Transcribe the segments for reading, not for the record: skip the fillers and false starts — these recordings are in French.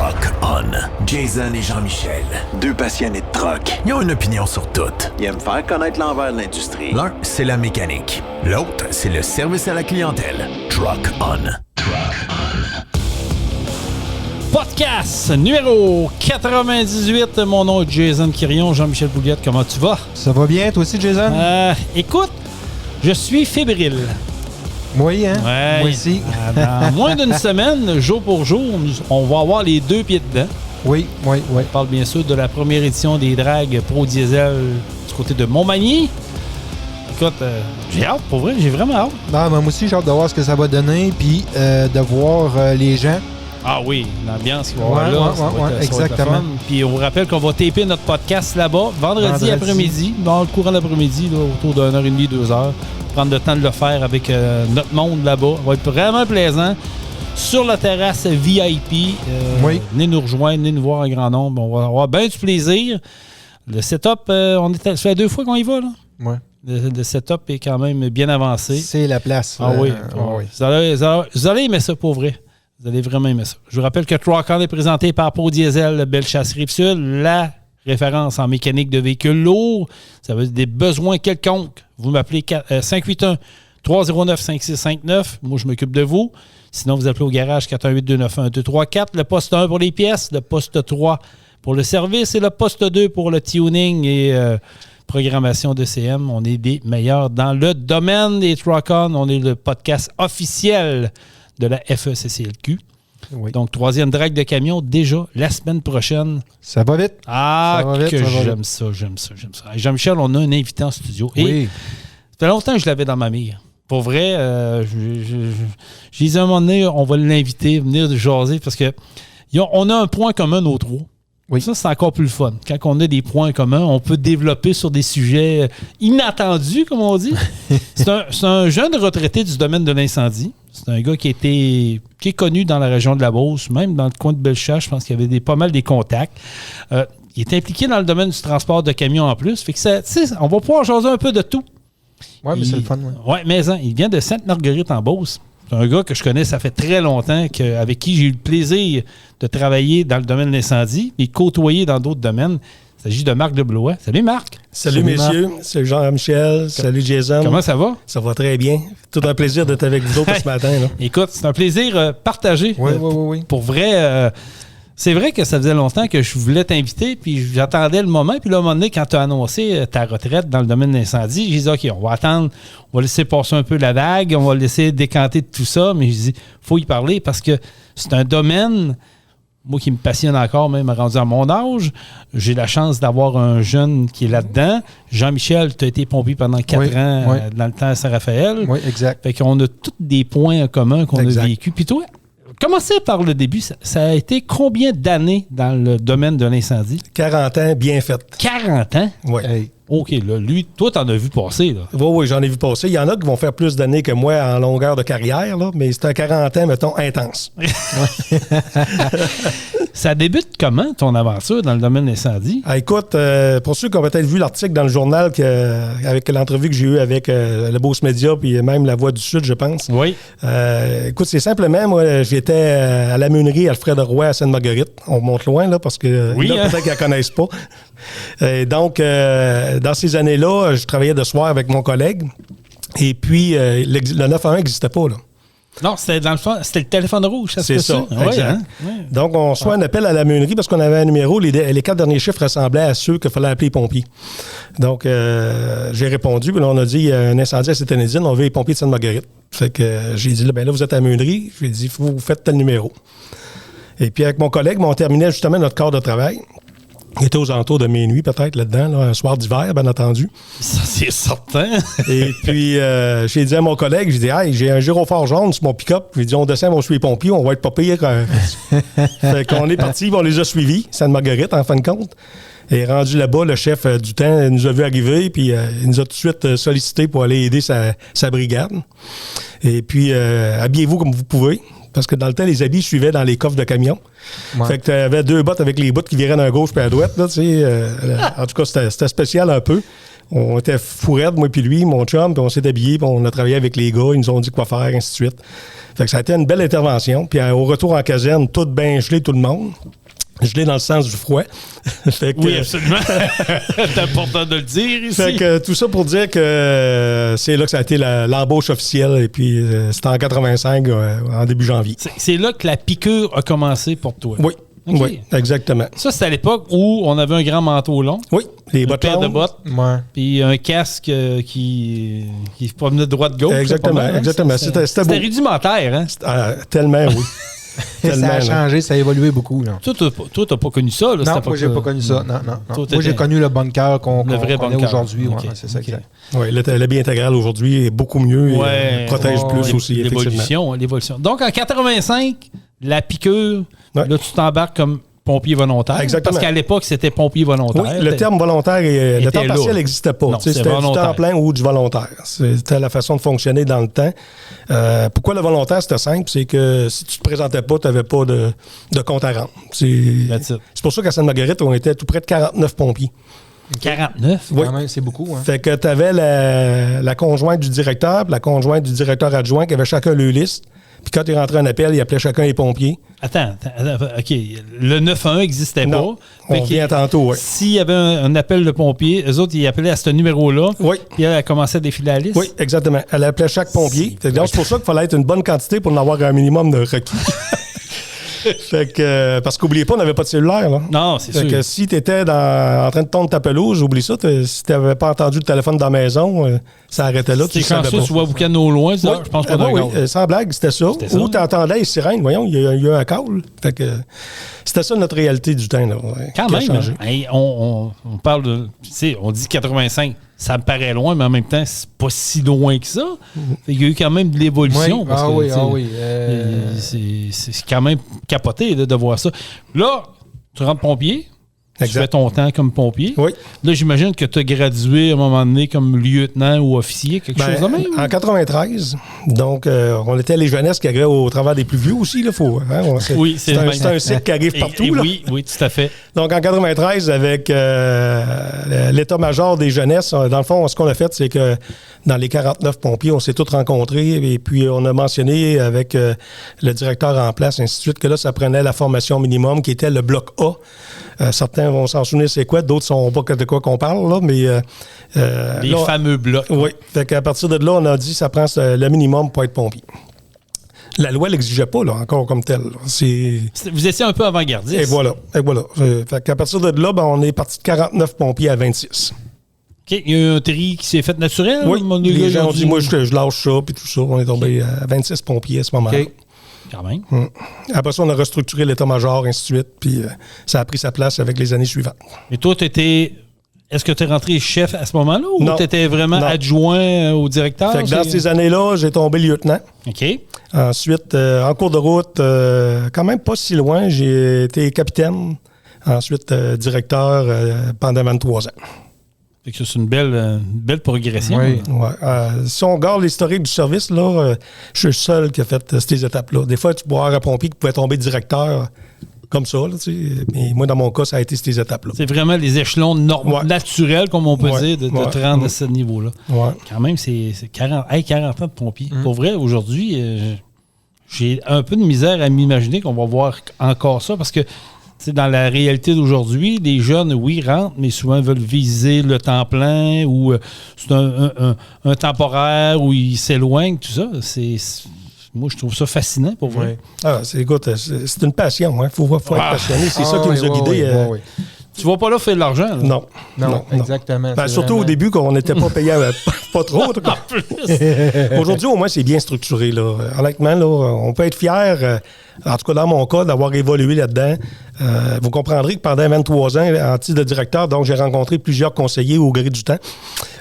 Truck On. Jason et Jean-Michel, deux passionnés de truck. Ils ont une opinion sur tout. Ils aiment faire connaître l'envers de l'industrie. L'un, c'est la mécanique. L'autre, c'est le service à la clientèle. Truck On. Truck On. Podcast numéro 98. Mon nom est Jason Quirion. Jean-Michel Pouliot, comment tu vas? Ça va bien, toi aussi, Jason? Écoute, je suis fébrile. Oui, hein? Ouais, moi aussi. Dans moins d'une semaine, jour pour jour, on va avoir les deux pieds dedans. Oui. On parle bien sûr de la première édition des dragues Pro Diesel du côté de Montmagny. Écoute, j'ai hâte, pour vrai, j'ai vraiment hâte. Non, mais moi aussi, j'ai hâte de voir ce que ça va donner, puis de voir les gens. Ah oui, l'ambiance qu'il va y avoir là, ça va être exactement. fun. Puis on vous rappelle qu'on va taper notre podcast là-bas, vendredi après-midi, dans le courant de l'après-midi, là, autour d'1h30, 2h. Prendre le temps de le faire avec notre monde là-bas. Ça va être vraiment plaisant. Sur la terrasse VIP, oui. Venez nous rejoindre, venez nous voir en grand nombre. On va avoir bien du plaisir. Le setup, ça fait 2 fois qu'on y va, là. Oui. Le setup est quand même bien avancé. C'est la place. Ah oui. Oui. Vous allez aimer ça, pour vrai. Vous allez vraiment aimer ça. Je vous rappelle que Truck On est présenté par Pro Diesel, Bellechasse Rive-Sud, la référence en mécanique de véhicules lourds. Ça veut dire des besoins quelconques. Vous m'appelez 581-309-5659. Moi, je m'occupe de vous. Sinon, vous appelez au garage 418-291-234. Le poste 1 pour les pièces, le poste 3 pour le service et le poste 2 pour le tuning et programmation de CM. On est des meilleurs dans le domaine des Truck On. On est le podcast officiel de la FECCLQ. Oui. Donc, 3e drague de camion, déjà la semaine prochaine. Ça va vite. Ah, ça va vite, j'aime ça. Et Jean-Michel, on a un invité en studio. Oui. Et ça fait longtemps que je l'avais dans ma mire. Pour vrai, j'ai dit à un moment donné, on va l'inviter, venir jaser, parce que on a un point commun, nos trois. Oui. Ça, c'est encore plus le fun. Quand on a des points communs, on peut développer sur des sujets inattendus, comme on dit. C'est un jeune retraité du domaine de l'incendie. C'est un gars qui est connu dans la région de la Beauce, même dans le coin de Bellechasse. Je pense qu'il y avait pas mal des contacts. Il est impliqué dans le domaine du transport de camions en plus. Fait que on va pouvoir jaser un peu de tout. Oui, mais c'est le fun. Oui, mais il vient de Sainte-Marguerite en Beauce. C'est un gars que je connais, ça fait très longtemps, avec qui j'ai eu le plaisir de travailler dans le domaine de l'incendie et côtoyer dans d'autres domaines. Il s'agit de Marc Deblois. Salut Marc. Salut messieurs. Salut Jean-Michel. Salut Jason. Comment ça va? Ça va très bien. Tout un plaisir d'être avec vous autres ce matin. Là. Écoute, c'est un plaisir partagé. Oui. Pour vrai, c'est vrai que ça faisait longtemps que je voulais t'inviter, puis j'attendais le moment. Puis là, à un moment donné, quand tu as annoncé ta retraite dans le domaine de l'incendie, j'ai dit, OK, on va attendre, on va laisser passer un peu la vague, on va laisser décanter de tout ça. Mais j'ai dit, il faut y parler parce que c'est un domaine, moi, qui me passionne encore, même rendu à mon âge. J'ai la chance d'avoir un jeune qui est là-dedans. Jean-Michel, tu as été pompier pendant 4 ans dans le temps à Saint-Raphaël. Oui, exact. Fait qu'on a tous des points en commun qu'on a vécu. Puis toi, commencez par le début. Ça a été combien d'années dans le domaine de l'incendie? 40 ans, bien fait. 40 ans? Oui. Hey. OK, là, lui, toi, t'en as vu passer, là. Oui, j'en ai vu passer. Il y en a qui vont faire plus d'années que moi en longueur de carrière, là, mais c'est un 40 ans, mettons, intense. Ça débute comment, ton aventure dans le domaine de l'incendie? Écoute, pour ceux qui ont peut-être vu l'article dans le journal avec l'entrevue que j'ai eue avec le Beauce Média puis même La Voix du Sud, je pense. Oui. Écoute, c'est simplement, moi, j'étais à la meunerie Alfred Roy à Sainte-Marguerite. On monte loin, là, parce que peut-être qu'ils la connaissent pas. Donc, dans ces années-là, je travaillais de soir avec mon collègue. Et puis, le 911 n'existait pas, là. Non, c'était le téléphone rouge, ça se C'est ça, exact. Hein? Ouais. Donc, on reçoit un appel à la meunerie parce qu'on avait un numéro. Les 4 derniers chiffres ressemblaient à ceux qu'il fallait appeler les pompiers. Donc, j'ai répondu. Puis là, on a dit, il y a un incendie à Sainte-Énédine, on veut les pompiers de Sainte-Marguerite. Fait que j'ai dit, là, vous êtes à la meunerie. J'ai dit, vous faites tel numéro. Et puis, avec mon collègue, on terminait justement notre quart de travail. Il était aux alentours de minuit, peut-être, là-dedans, là, un soir d'hiver, bien entendu. Ça, c'est certain. Et puis, j'ai dit à mon collègue, j'ai dit, hey, j'ai un gyrophare jaune sur mon pick-up. J'ai dit, on descend, on suit les pompiers, on va être pas pire. Fait qu'on est parti, on les a suivis, Sainte-Marguerite, en fin de compte. Et rendu là-bas, le chef du temps nous a vu arriver, puis il nous a tout de suite sollicité pour aller aider sa brigade. Et puis, habillez-vous comme vous pouvez. Parce que dans le temps, les habits suivaient dans les coffres de camion. Ouais. Fait que tu avais 2 bottes avec les bottes qui viraient d'un gauche puis à droite. Là, en tout cas, c'était spécial un peu. On était fourrette, moi puis lui, mon chum, puis on s'est habillés, puis on a travaillé avec les gars, ils nous ont dit quoi faire, ainsi de suite. Fait que ça a été une belle intervention. Puis au retour en caserne, tout bien gelé, tout le monde. Gelé dans le sens du froid. Fait que, oui, absolument. C'est important de le dire ici. Fait que tout ça pour dire que c'est là que ça a été l'embauche officielle. Et puis c'était en 85, en début janvier. C'est là que la piqûre a commencé pour toi. Oui. Okay. Oui, exactement. Ça, c'était à l'époque où on avait un grand manteau long. Oui, les bottes paire de bottes. Ouais. Puis un casque qui promenait de droite-gauche. Exactement, mal, exactement. C'était rudimentaire, hein? Tellement, oui. Ça a changé, ça a évolué beaucoup. Là. Toi, t'as pas connu ça? Là, non, moi, j'ai pas connu ça. Non. Moi, j'ai connu le bunker qu'on connaît aujourd'hui. Okay. Ouais, c'est ça, exact. Oui, l'habit intégral aujourd'hui est beaucoup mieux et protège plus aussi, l'évolution. Donc, en 85, la piqûre, là, tu t'embarques comme pompier volontaire. Exactement. Parce qu'à l'époque, c'était pompier volontaire. Oui, le terme volontaire et le temps partiel n'existait pas. Non, c'était du temps plein ou du volontaire. C'était la façon de fonctionner dans le temps. Pourquoi le volontaire, c'était simple? C'est que si tu te présentais pas, tu n'avais pas de compte à rendre. C'est pour ça qu'à Sainte-Marguerite, on était tout près de 49 pompiers. 49? Oui. Quand même, c'est beaucoup. Hein. Fait que tu avais la conjointe du directeur et la conjointe du directeur adjoint qui avaient chacun leur liste. Puis quand il rentrait un appel, il appelait chacun les pompiers. Attends, OK. Le 911 n'existait pas. On revient tantôt, oui. S'il y avait un appel de pompiers, eux autres, ils appelaient à ce numéro-là. Oui. Puis elle commençait à défiler la liste. Oui, exactement. Elle appelait chaque pompier. C'est pour ça qu'il fallait être une bonne quantité pour en avoir un minimum de requis. Fait que, parce qu'oubliez pas, on n'avait pas de cellulaire. Là. Non, c'est sûr. Fait que si tu étais en train de tondre ta pelouse, oublie ça. Si tu n'avais pas entendu le téléphone dans la maison, ça arrêtait là. C'est quand ça, tu vois boucan au loin, ça, je pense pas. Oui, sans blague, c'était ça. Ou tu entendais les sirènes. Voyons, il y a eu un call. Fait que c'était ça notre réalité du temps. Là, quand même. Hein, on parle de. On dit 85. Ça me paraît loin, mais en même temps, c'est pas si loin que ça. Il y a eu quand même de l'évolution. Oui. C'est quand même capoté de voir ça. Là, tu rentres pompier. Exact. Tu fais ton temps comme pompier. Oui. Là, j'imagine que tu as gradué à un moment donné comme lieutenant ou officier, quelque chose de même. En 93. Donc, on était les jeunesses qui arrivaient au travers des plus vieux aussi. Là, oui, c'est un cycle qui arrive partout. Là. Oui, tout à fait. Donc, en 93, avec l'état-major des jeunesses, dans le fond, ce qu'on a fait, c'est que dans les 49 pompiers, on s'est tous rencontrés et puis on a mentionné avec le directeur en place, ainsi de suite, que là, ça prenait la formation minimum qui était le bloc A. Certains vont s'en souvenir c'est quoi, d'autres ne sont pas de quoi qu'on parle, là, mais... les fameux blocs. Oui, fait qu'à partir de là, on a dit que ça prend le minimum pour être pompier. La loi ne l'exigeait pas, là, encore comme tel. Vous étiez un peu avant-gardiste. Et voilà. Fait qu'à partir de là, on est parti de 49 pompiers à 26. OK. Il y a eu un tri qui s'est fait naturel? Oui, les gens ont dit, moi, je lâche ça, puis tout ça. On est tombé à 26 pompiers à ce moment-là. Okay. Quand même. Après ça, on a restructuré l'état-major, ainsi de suite, puis ça a pris sa place avec les années suivantes. Et toi, est-ce que tu es rentré chef à ce moment-là ou tu étais vraiment adjoint au directeur? Fait que dans ces années-là, j'ai tombé lieutenant. OK. Ensuite, en cours de route, quand même pas si loin, j'ai été capitaine. Ensuite, directeur pendant 23 ans. Fait que c'est une belle progression. Oui. Si on regarde l'historique du service, là, je suis le seul qui a fait ces étapes-là. Des fois, tu peux avoir un pompier qui pouvait tomber directeur comme ça. Là, mais moi, dans mon cas, ça a été ces étapes-là. C'est vraiment les échelons naturels, comme on peut dire, de te rendre à ce niveau-là. Ouais. Quand même, c'est 40 ans de pompier. Pour vrai, aujourd'hui, j'ai un peu de misère à m'imaginer qu'on va voir encore ça parce que dans la réalité d'aujourd'hui, les jeunes, oui, rentrent, mais souvent veulent viser le temps plein ou c'est un temporaire où ils s'éloignent, tout ça. Moi, je trouve ça fascinant pour vrai. Écoute, c'est une passion. Il faut être passionné. C'est ça qui nous a guidés. Tu vas pas là faire de l'argent. Là. Non, exactement. Surtout au début, quand on n'était pas payé pas trop. Aujourd'hui, au moins, c'est bien structuré. Là. Honnêtement, là, on peut être fier, en tout cas dans mon cas, d'avoir évolué là-dedans. Vous comprendrez que pendant 23 ans, en titre de directeur, donc j'ai rencontré plusieurs conseillers au gré du temps.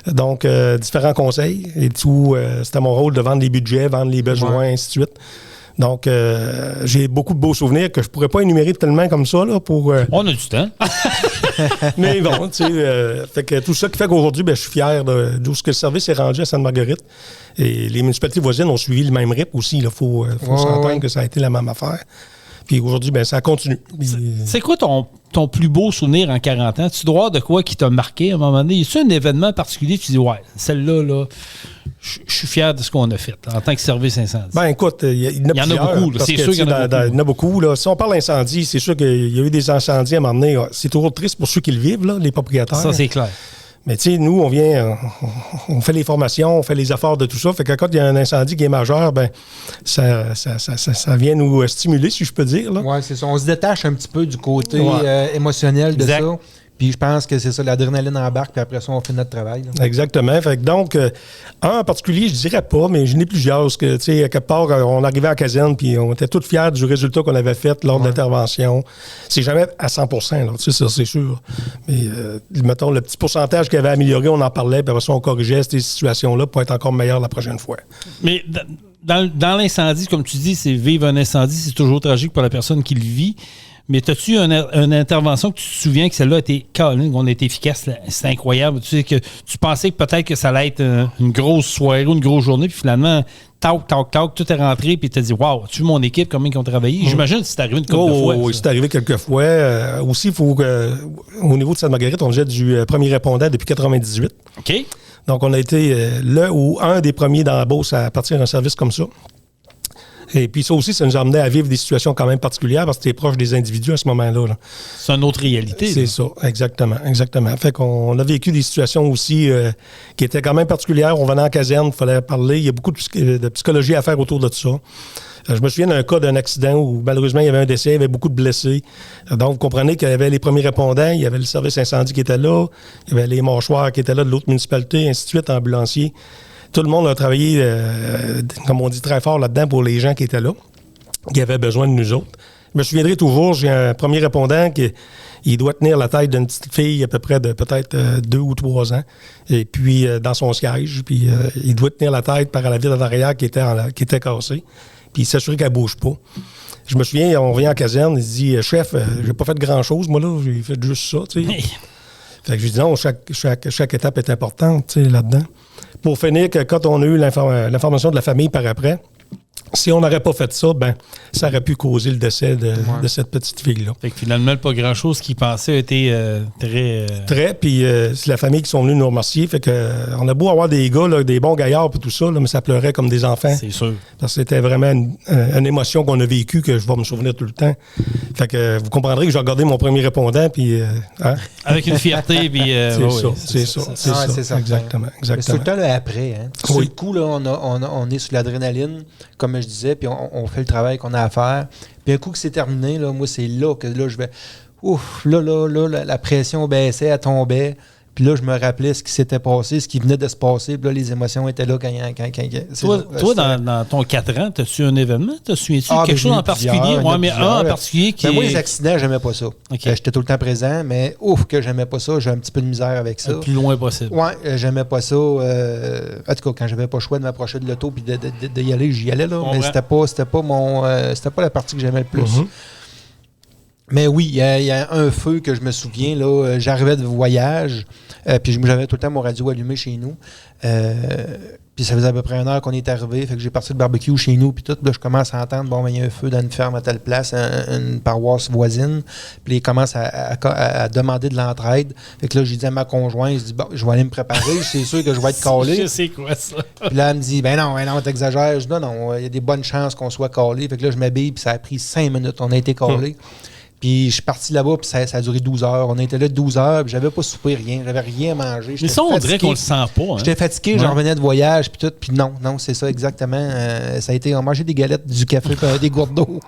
Donc, différents conseils. Et tout, c'était mon rôle de vendre les budgets, vendre les besoins, ainsi de suite. Donc, j'ai beaucoup de beaux souvenirs que je ne pourrais pas énumérer tellement comme ça. Là, pour, On a du temps. Mais bon, tu sais, fait que tout ça qui fait qu'aujourd'hui, je suis fier d'où ce que le service est rendu à Sainte-Marguerite. Et les municipalités voisines ont suivi le même rythme aussi. Il faut s'entendre que ça a été la même affaire. Puis aujourd'hui, ben ça continue. C'est quoi ton plus beau souvenir en 40 ans? Tu dois avoir de quoi qui t'a marqué à un moment donné? Y a-t-il un événement particulier? Tu dis, ouais, celle-là, là, je suis fier de ce qu'on a fait là, en tant que service incendie. Ben écoute, il y en a beaucoup. Là, c'est sûr qu'il y en a beaucoup. Là. Si on parle d'incendie, c'est sûr qu'il y a eu des incendies à un moment donné. C'est toujours triste pour ceux qui le vivent, là, les propriétaires. Ça, c'est clair. Mais tu sais, nous, on fait les formations, on fait les efforts de tout ça. Fait que quand il y a un incendie qui est majeur, ben ça vient nous stimuler, si je peux dire. Oui, c'est ça. On se détache un petit peu du côté émotionnel de ça. Puis je pense que c'est ça, l'adrénaline embarque, puis après ça, on fait notre travail. Là. Exactement. Fait que donc, en particulier, je dirais pas, mais je n'ai plusieurs. Parce que, tu sais, à quelque part, on arrivait à la caserne, puis on était tous fiers du résultat qu'on avait fait lors de l'intervention. C'est jamais à 100%, là, tu sais, ça, c'est sûr. Mais, mettons, le petit pourcentage qu'il y avait amélioré, on en parlait, puis après ça, on corrigeait ces situations-là pour être encore meilleur la prochaine fois. Mais dans l'incendie, comme tu dis, c'est vivre un incendie, c'est toujours tragique pour la personne qui le vit. Mais as-tu une intervention que tu te souviens que celle-là a été qu'on a été efficace? C'est incroyable. Tu sais que tu pensais que peut-être que ça allait être une grosse soirée ou une grosse journée, puis finalement, tac, tout est rentré, puis tu t'es dit, wow, tu vois mon équipe, combien ils ont travaillé? J'imagine que c'est arrivé une couple de fois. Oui, c'est arrivé quelques fois. Aussi, il faut au niveau de Sainte-Marguerite, on faisait du premier répondant depuis 98. OK. Donc, on a été un des premiers dans la Beauce à partir d'un service comme ça. Et puis ça aussi, ça nous a amené à vivre des situations quand même particulières parce que tu es proche des individus à ce moment-là. Là. C'est une autre réalité. C'est ça, exactement. Fait qu'on a vécu des situations aussi qui étaient quand même particulières. On venait en caserne, il fallait parler. Il y a beaucoup de psychologie à faire autour de ça. Je me souviens d'un cas d'un accident où malheureusement il y avait un décès, il y avait beaucoup de blessés. Donc vous comprenez qu'il y avait les premiers répondants, il y avait le service incendie qui était là, il y avait les mâchoires qui étaient là de l'autre municipalité, ainsi de suite, ambulanciers. Tout le monde a travaillé, comme on dit, très fort là-dedans pour les gens qui étaient là, qui avaient besoin de nous autres. Je me souviendrai toujours, j'ai un premier répondant qui doit tenir la tête d'une petite fille à peu près de peut-être 2 ou 3 ans, et puis dans son siège, puis il doit tenir la tête par la vitre d'arrière qui était cassée, puis il s'assurait qu'elle ne bouge pas. Je me souviens, on revient en caserne, il se dit « Chef, j'ai pas fait grand-chose, moi, là, j'ai fait juste ça, tu sais. » Fait que je lui dis « Non, chaque étape est importante, tu sais, là-dedans. » Pour finir, que quand on a eu l'information de la famille par après, si on n'aurait pas fait ça, ben ça aurait pu causer le décès de cette petite fille-là. Fait que finalement, pas grand-chose qu'il pensait a été très... Très, puis c'est la famille qui sont venus nous remercier. Fait que on a beau avoir des gars, là, des bons gaillards et tout ça, là, mais ça pleurait comme des enfants. C'est sûr. Parce que c'était vraiment une émotion qu'on a vécue que je vais me souvenir tout le temps. Fait que vous comprendrez que j'ai regardé mon premier répondant, puis... Avec une fierté, puis... c'est ça. Exactement. C'est tout le temps là, après. Hein. Sur le coup, là, on est sur l'adrénaline, comme je disais, puis on fait le travail qu'on a à faire. Puis un coup que c'est terminé, là, moi, c'est là que là, je vais... Ouf, là, la pression baissait, elle tombait. Puis là, je me rappelais ce qui s'était passé, ce qui venait de se passer. Puis là, les émotions étaient là quand Toi, dans ton 4 ans, as-tu un événement? T'as-tu quelque chose en particulier? Oui, mais un en particulier qui moi, les accidents, j'aimais pas ça. Okay. J'étais tout le temps présent, mais ouf que j'aimais pas ça. J'ai un petit peu de misère avec ça. Le plus loin possible. Oui, j'aimais pas ça. En tout cas, quand j'avais pas le choix de m'approcher de l'auto puis d'y aller, j'y allais. Là, mais c'était pas la partie que j'aimais le plus. Mm-hmm. Mais oui, il y a un feu que je me souviens, là, j'arrivais de voyage, puis j'avais tout le temps mon radio allumé chez nous. Puis ça faisait à peu près 1 heure qu'on est arrivé, fait que j'ai parti le barbecue chez nous, puis tout. Là, je commence à entendre, bon, il y a un feu dans une ferme à telle place, une paroisse voisine. Puis il commence à demander de l'entraide. Fait que là, j'ai dit à ma conjointe, je dis, bon, je vais aller me préparer, c'est sûr que je vais être calé. Je sais quoi ça. Puis là, elle me dit, ben non, t'exagères. Je dis, non, il y a des bonnes chances qu'on soit calé. Fait que là, je m'habille, puis ça a pris 5 minutes, on a été calé. Puis je suis parti là-bas, puis ça a duré 12 heures. On était là 12 heures, puis j'avais pas soupé rien. J'avais rien à manger. Mais ça, on dirait qu'on le sent pas. Hein? J'étais fatigué, j'en revenais de voyage, puis tout. Puis non, c'est ça exactement. Ça a été, on mangeait des galettes, du café, des gourdes d'eau.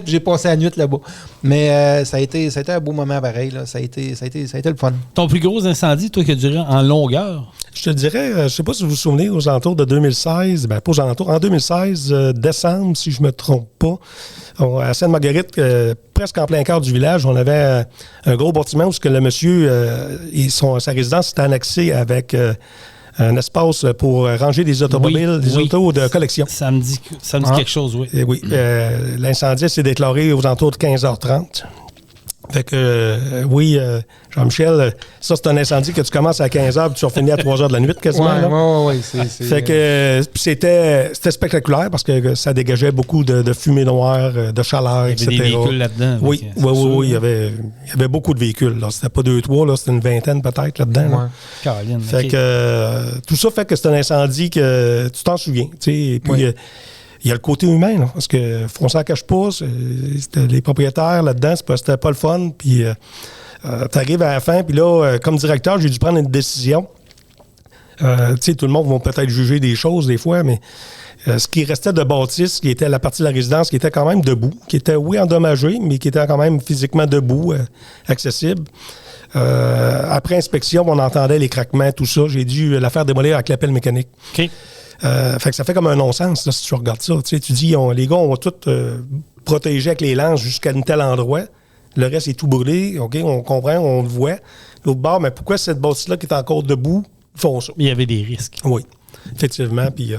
J'ai passé la nuit là-bas. Mais ça a été un beau moment pareil. Là. Ça a été le fun. Ton plus gros incendie, toi, qui a duré en longueur? Je te dirais, je sais pas si vous vous souvenez, aux alentours de 2016, pas aux alentours, en 2016, décembre, si je me trompe pas, à Sainte-Marguerite, presque en plein cœur du village, on avait un gros bâtiment où le monsieur, sa résidence était annexée avec un espace pour ranger des automobiles, autos de collection. Ça me dit quelque chose, oui. Et oui. L'incendie s'est déclaré aux alentours de 15h30. Fait que, oui, Jean-Michel, ça, c'est un incendie que tu commences à 15h puis tu finis à 3h de la nuit quasiment. Oui. Fait que c'était spectaculaire parce que ça dégageait beaucoup de fumée noire, de chaleur, etc. Il y avait des véhicules là-dedans. Oui, il y avait beaucoup de véhicules. Là. C'était pas 2-3, là, c'était une vingtaine peut-être là-dedans. Là. Caroline. Fait que tout ça fait que c'est un incendie que tu t'en souviens. Et puis, il y a le côté humain, là, parce que on s'en cache pas. C'était les propriétaires là-dedans, c'était pas le fun. Puis tu arrives à la fin, puis là, comme directeur, j'ai dû prendre une décision. Tout le monde va peut-être juger des choses des fois, mais ce qui restait de bâtisse, qui était la partie de la résidence, qui était quand même debout, qui était, oui, endommagé, mais qui était quand même physiquement debout, accessible. Après inspection, on entendait les craquements, tout ça. J'ai dû la faire démolir avec la pelle mécanique. OK. Fait que ça fait comme un non-sens, là, si tu regardes ça. Tu dis, les gars, on va tout protéger avec les lances jusqu'à un tel endroit. Le reste est tout brûlé. OK, on comprend, on le voit. L'autre bord, mais pourquoi cette bâtisse-là qui est encore debout font ça? Il y avait des risques. Oui, effectivement. Puis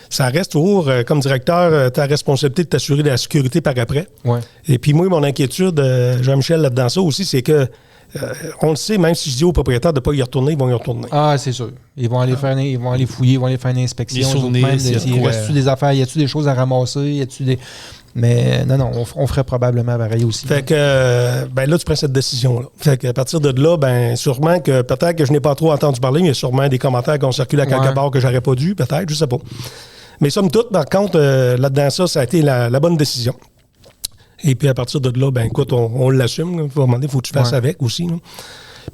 ça reste toujours, comme directeur, ta responsabilité de t'assurer de la sécurité par après. Ouais. Et puis moi, mon inquiétude, Jean-Michel, là-dedans ça aussi, c'est que on le sait, même si je dis aux propriétaires de ne pas y retourner, ils vont y retourner. Ah, c'est sûr. Ils vont aller fouiller, ils vont aller faire une inspection. Les souvenirs, Il reste-tu des affaires, y a-tu des choses à ramasser, y a-tu des... Mais non, on ferait probablement pareil aussi. Fait que, là, tu prends cette décision-là. Fait qu'à partir de là, sûrement que peut-être que je n'ai pas trop entendu parler, mais il y a sûrement des commentaires qui ont circulé à quelque part que j'aurais pas dû, peut-être, je sais pas. Mais somme toute, par contre, là-dedans, ça a été la bonne décision. Et puis à partir de là, écoute, on l'assume. Il faut que tu fasses avec aussi. Là.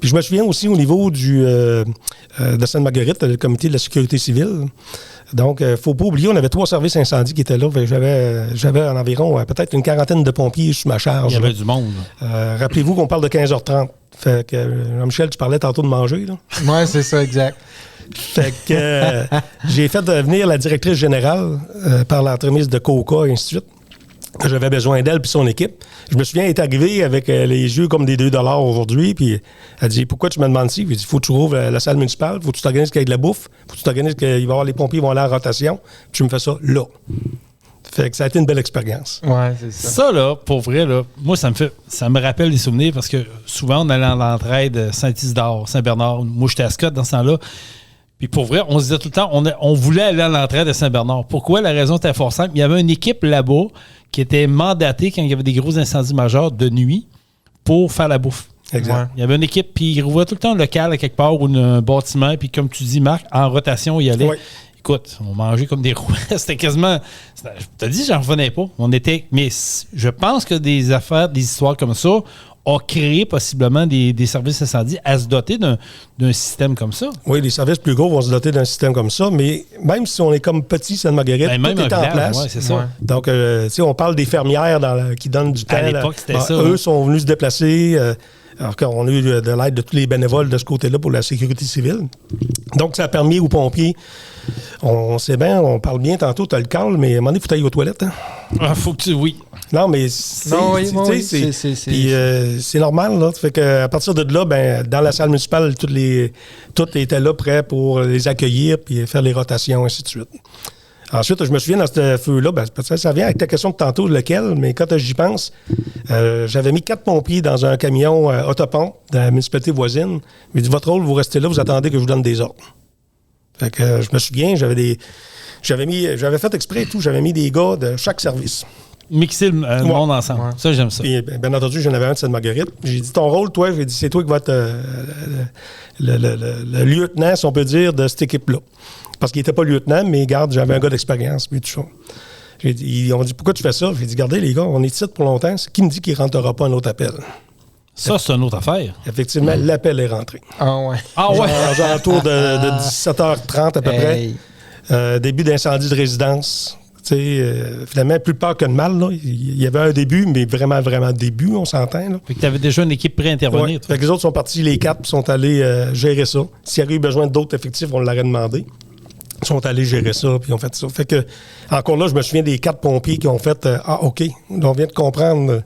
Puis je me souviens aussi au niveau de Sainte-Marguerite, le comité de la sécurité civile. Donc, il ne faut pas oublier, on avait 3 services incendies qui étaient là. J'avais en environ peut-être une quarantaine de pompiers sous ma charge. Il y avait du monde. Rappelez-vous qu'on parle de 15h30. Fait que, Jean-Michel, tu parlais tantôt de manger. Oui, c'est ça, exact. Fait que j'ai fait venir la directrice générale par l'entremise de Coca et ainsi de suite. J'avais besoin d'elle puis son équipe. Je me souviens, elle est arrivée avec les yeux comme des 2$ aujourd'hui, puis elle dit « Pourquoi tu me demandes ci? » Puis il dit « Faut que tu rouvres la salle municipale, faut que tu t'organises qu'il y ait de la bouffe, faut que tu t'organises qu'il va y avoir les pompiers qui vont aller en rotation, puis tu me fais ça là. » Fait que ça a été une belle expérience. Ouais, c'est ça. Ça, là, pour vrai, là, moi, ça me rappelle des souvenirs parce que souvent, on allait en l'entraide Saint-Isidore, Saint-Bernard. Moi, j'étais à Scott dans ce temps-là. Puis pour vrai, on se disait tout le temps, on voulait aller à l'entraide de Saint-Bernard. Pourquoi? La raison était fort simple. Il y avait une équipe là-bas qui était mandatée quand il y avait des gros incendies majeurs de nuit pour faire la bouffe. Exact. Ouais. Il y avait une équipe, puis ils rouvraient tout le temps un local à quelque part ou un bâtiment, puis comme tu dis, Marc, en rotation, il y allait. Oui. Écoute, on mangeait comme des roues. C'était quasiment... Je te dis, j'en revenais pas. Mais je pense que des histoires comme ça ont créé possiblement des services incendies à se doter d'un système comme ça. Oui, les services plus gros vont se doter d'un système comme ça, mais même si on est comme petit, Sainte-Marguerite, tout est en place. Ouais, c'est ça. Ouais. Donc, on parle des fermières qui donnent du temps. À l'époque, c'était ça. Eux sont venus se déplacer, alors qu'on a eu de l'aide de tous les bénévoles de ce côté-là pour la sécurité civile. Donc, ça a permis aux pompiers... On sait bien, on parle bien tantôt, tu as le calme, mais à un moment donné, il faut aller aux toilettes. Hein? Ah, faut que tu... Oui. Non, mais c'est normal. Là. Fait qu'à partir de là, dans la salle municipale, tout était là prêt pour les accueillir puis faire les rotations, ainsi de suite. Ensuite, je me souviens dans ce feu-là, ça vient avec ta question de tantôt, lequel, mais quand j'y pense, j'avais mis 4 pompiers dans un camion autopont de la municipalité voisine. Il dit, votre rôle, vous restez là, vous attendez que je vous donne des ordres. Fait que je me souviens, j'avais fait exprès et tout, j'avais mis des gars de chaque service. Mixer le monde ensemble. Ouais. Ça, j'aime ça. Puis, bien entendu, j'en avais un de Sainte-Marguerite. J'ai dit, ton rôle, toi, j'ai dit, c'est toi qui vas être le lieutenant, si on peut dire, de cette équipe-là. Parce qu'il n'était pas lieutenant, mais garde, j'avais un gars d'expérience, puis tout ça. Ils ont dit, pourquoi tu fais ça? J'ai dit, regardez, les gars, on est ici pour longtemps. Qui me dit qu'il ne rentrera pas un autre appel? Ça, c'est une autre affaire. Effectivement, l'appel est rentré. Ah ouais. Ah ouais. Genre autour de 17h30 à peu près. Début d'incendie de résidence. Finalement, plus peur que de mal. Là. Il y avait un début, mais vraiment, vraiment début, on s'entend. Là. Fait que tu avais déjà une équipe prête à intervenir. Ouais. Fait que les autres sont partis, les 4, puis sont allés gérer ça. S'il y avait eu besoin d'autres effectifs, on l'aurait demandé. Ils sont allés gérer ça, puis ils ont fait ça. Fait que, encore là, je me souviens des 4 pompiers qui ont fait OK, on vient de comprendre.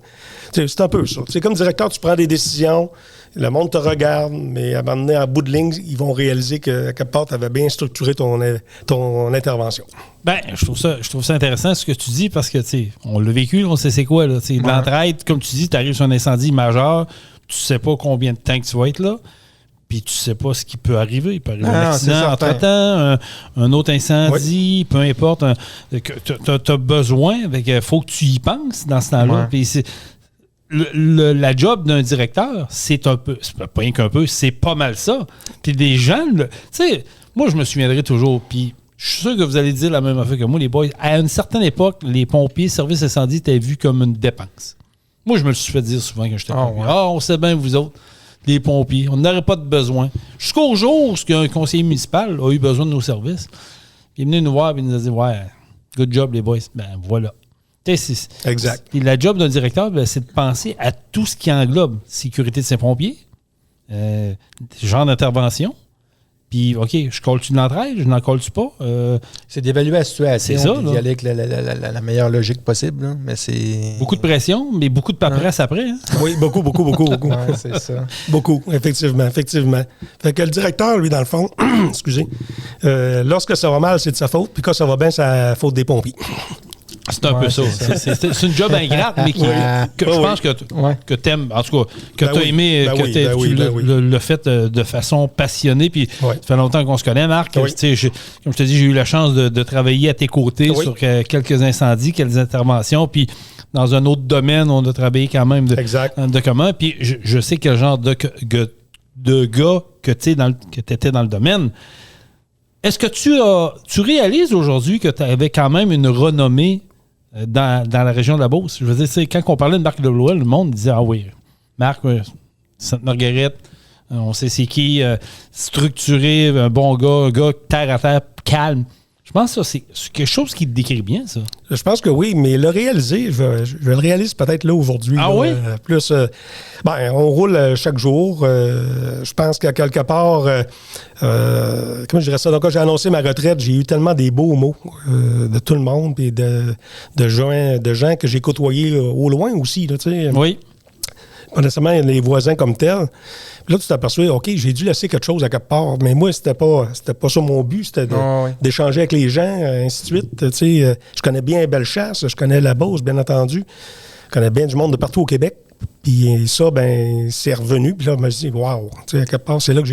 C'est un peu ça. C'est comme directeur, tu prends des décisions, le monde te regarde, mais à un moment donné, en bout de ligne, ils vont réaliser que, à quelque part, tu avais bien structuré ton intervention. Ben, je trouve ça intéressant ce que tu dis parce que, tu sais, on l'a vécu, on sait c'est quoi, là. Ouais. L'entraide, comme tu dis, tu arrives sur un incendie majeur, tu sais pas combien de temps que tu vas être là. Puis tu sais pas ce qui peut arriver. Il peut arriver un accident entre-temps, un autre incendie, peu importe. Tu as besoin, il faut que tu y penses dans ce temps-là. Puis la job d'un directeur, c'est un peu, c'est pas rien qu'un peu, c'est pas mal ça. Puis des gens, tu sais, moi je me souviendrai toujours, puis je suis sûr que vous allez dire la même affaire que moi, les boys. À une certaine époque, les pompiers, service incendie étaient vus comme une dépense. Moi, je me le suis fait dire souvent quand j'étais pompier. On sait bien, vous autres, les pompiers, on n'aurait pas de besoin. Jusqu'au jour où un conseiller municipal a eu besoin de nos services. Puis il est venu nous voir et il nous a dit good job, les boys. Ben voilà. Exact. Et la job d'un directeur, c'est de penser à tout ce qui englobe sécurité de ses pompiers, genre d'intervention. Puis, OK, je colle-tu de l'entraide? Je n'en colle-tu pas? C'est d'évaluer la situation. C'est ça. Puis d'y aller avec la meilleure logique possible. Là. Mais c'est... Beaucoup de pression, mais beaucoup de paperasse après. Hein? Oui, beaucoup. Ouais, c'est ça. Beaucoup, effectivement. Fait que le directeur, lui, dans le fond, excusez, lorsque ça va mal, c'est de sa faute. Puis quand ça va bien, c'est la faute des pompiers. C'est un peu ça. C'est une job ingrate, mais que je pense que t'aimes, en tout cas, que tu as aimé, tu l'as fait de façon passionnée. Puis ça fait longtemps qu'on se connaît, Marc. Comme je te dis, j'ai eu la chance de travailler à tes côtés sur quelques incendies, quelques interventions. Puis dans un autre domaine, on a travaillé quand même de comment. Puis je sais quel genre de gars que tu étais dans le domaine. Est-ce que tu réalises aujourd'hui que tu avais quand même une renommée dans la région de la Beauce? Je veux dire, quand on parlait de Marc Leblois, le monde disait Marc, Sainte-Marguerite, on sait c'est qui, structuré, un bon gars, un gars terre à terre, calme. Je pense que ça, c'est quelque chose qui te décrit bien, ça. Je pense que oui, mais le réaliser, je le réalise peut-être là aujourd'hui. Ah oui? Plus, on roule chaque jour. Je pense qu'à quelque part, comment je dirais ça? Donc, quand j'ai annoncé ma retraite, j'ai eu tellement des beaux mots de tout le monde, puis de gens que j'ai côtoyés au loin aussi. Là, oui. Pas nécessairement les voisins comme tels. Puis là, tu t'aperçois, OK, j'ai dû laisser quelque chose à quelque part. Mais moi, c'était pas ça mon but. C'était d'échanger avec les gens, ainsi de suite. Je connais bien Bellechasse, je connais la Beauce, bien entendu. Je connais bien du monde de partout au Québec. Puis ça, c'est revenu. Puis là, je me suis dit, wow, à quelque part, c'est là que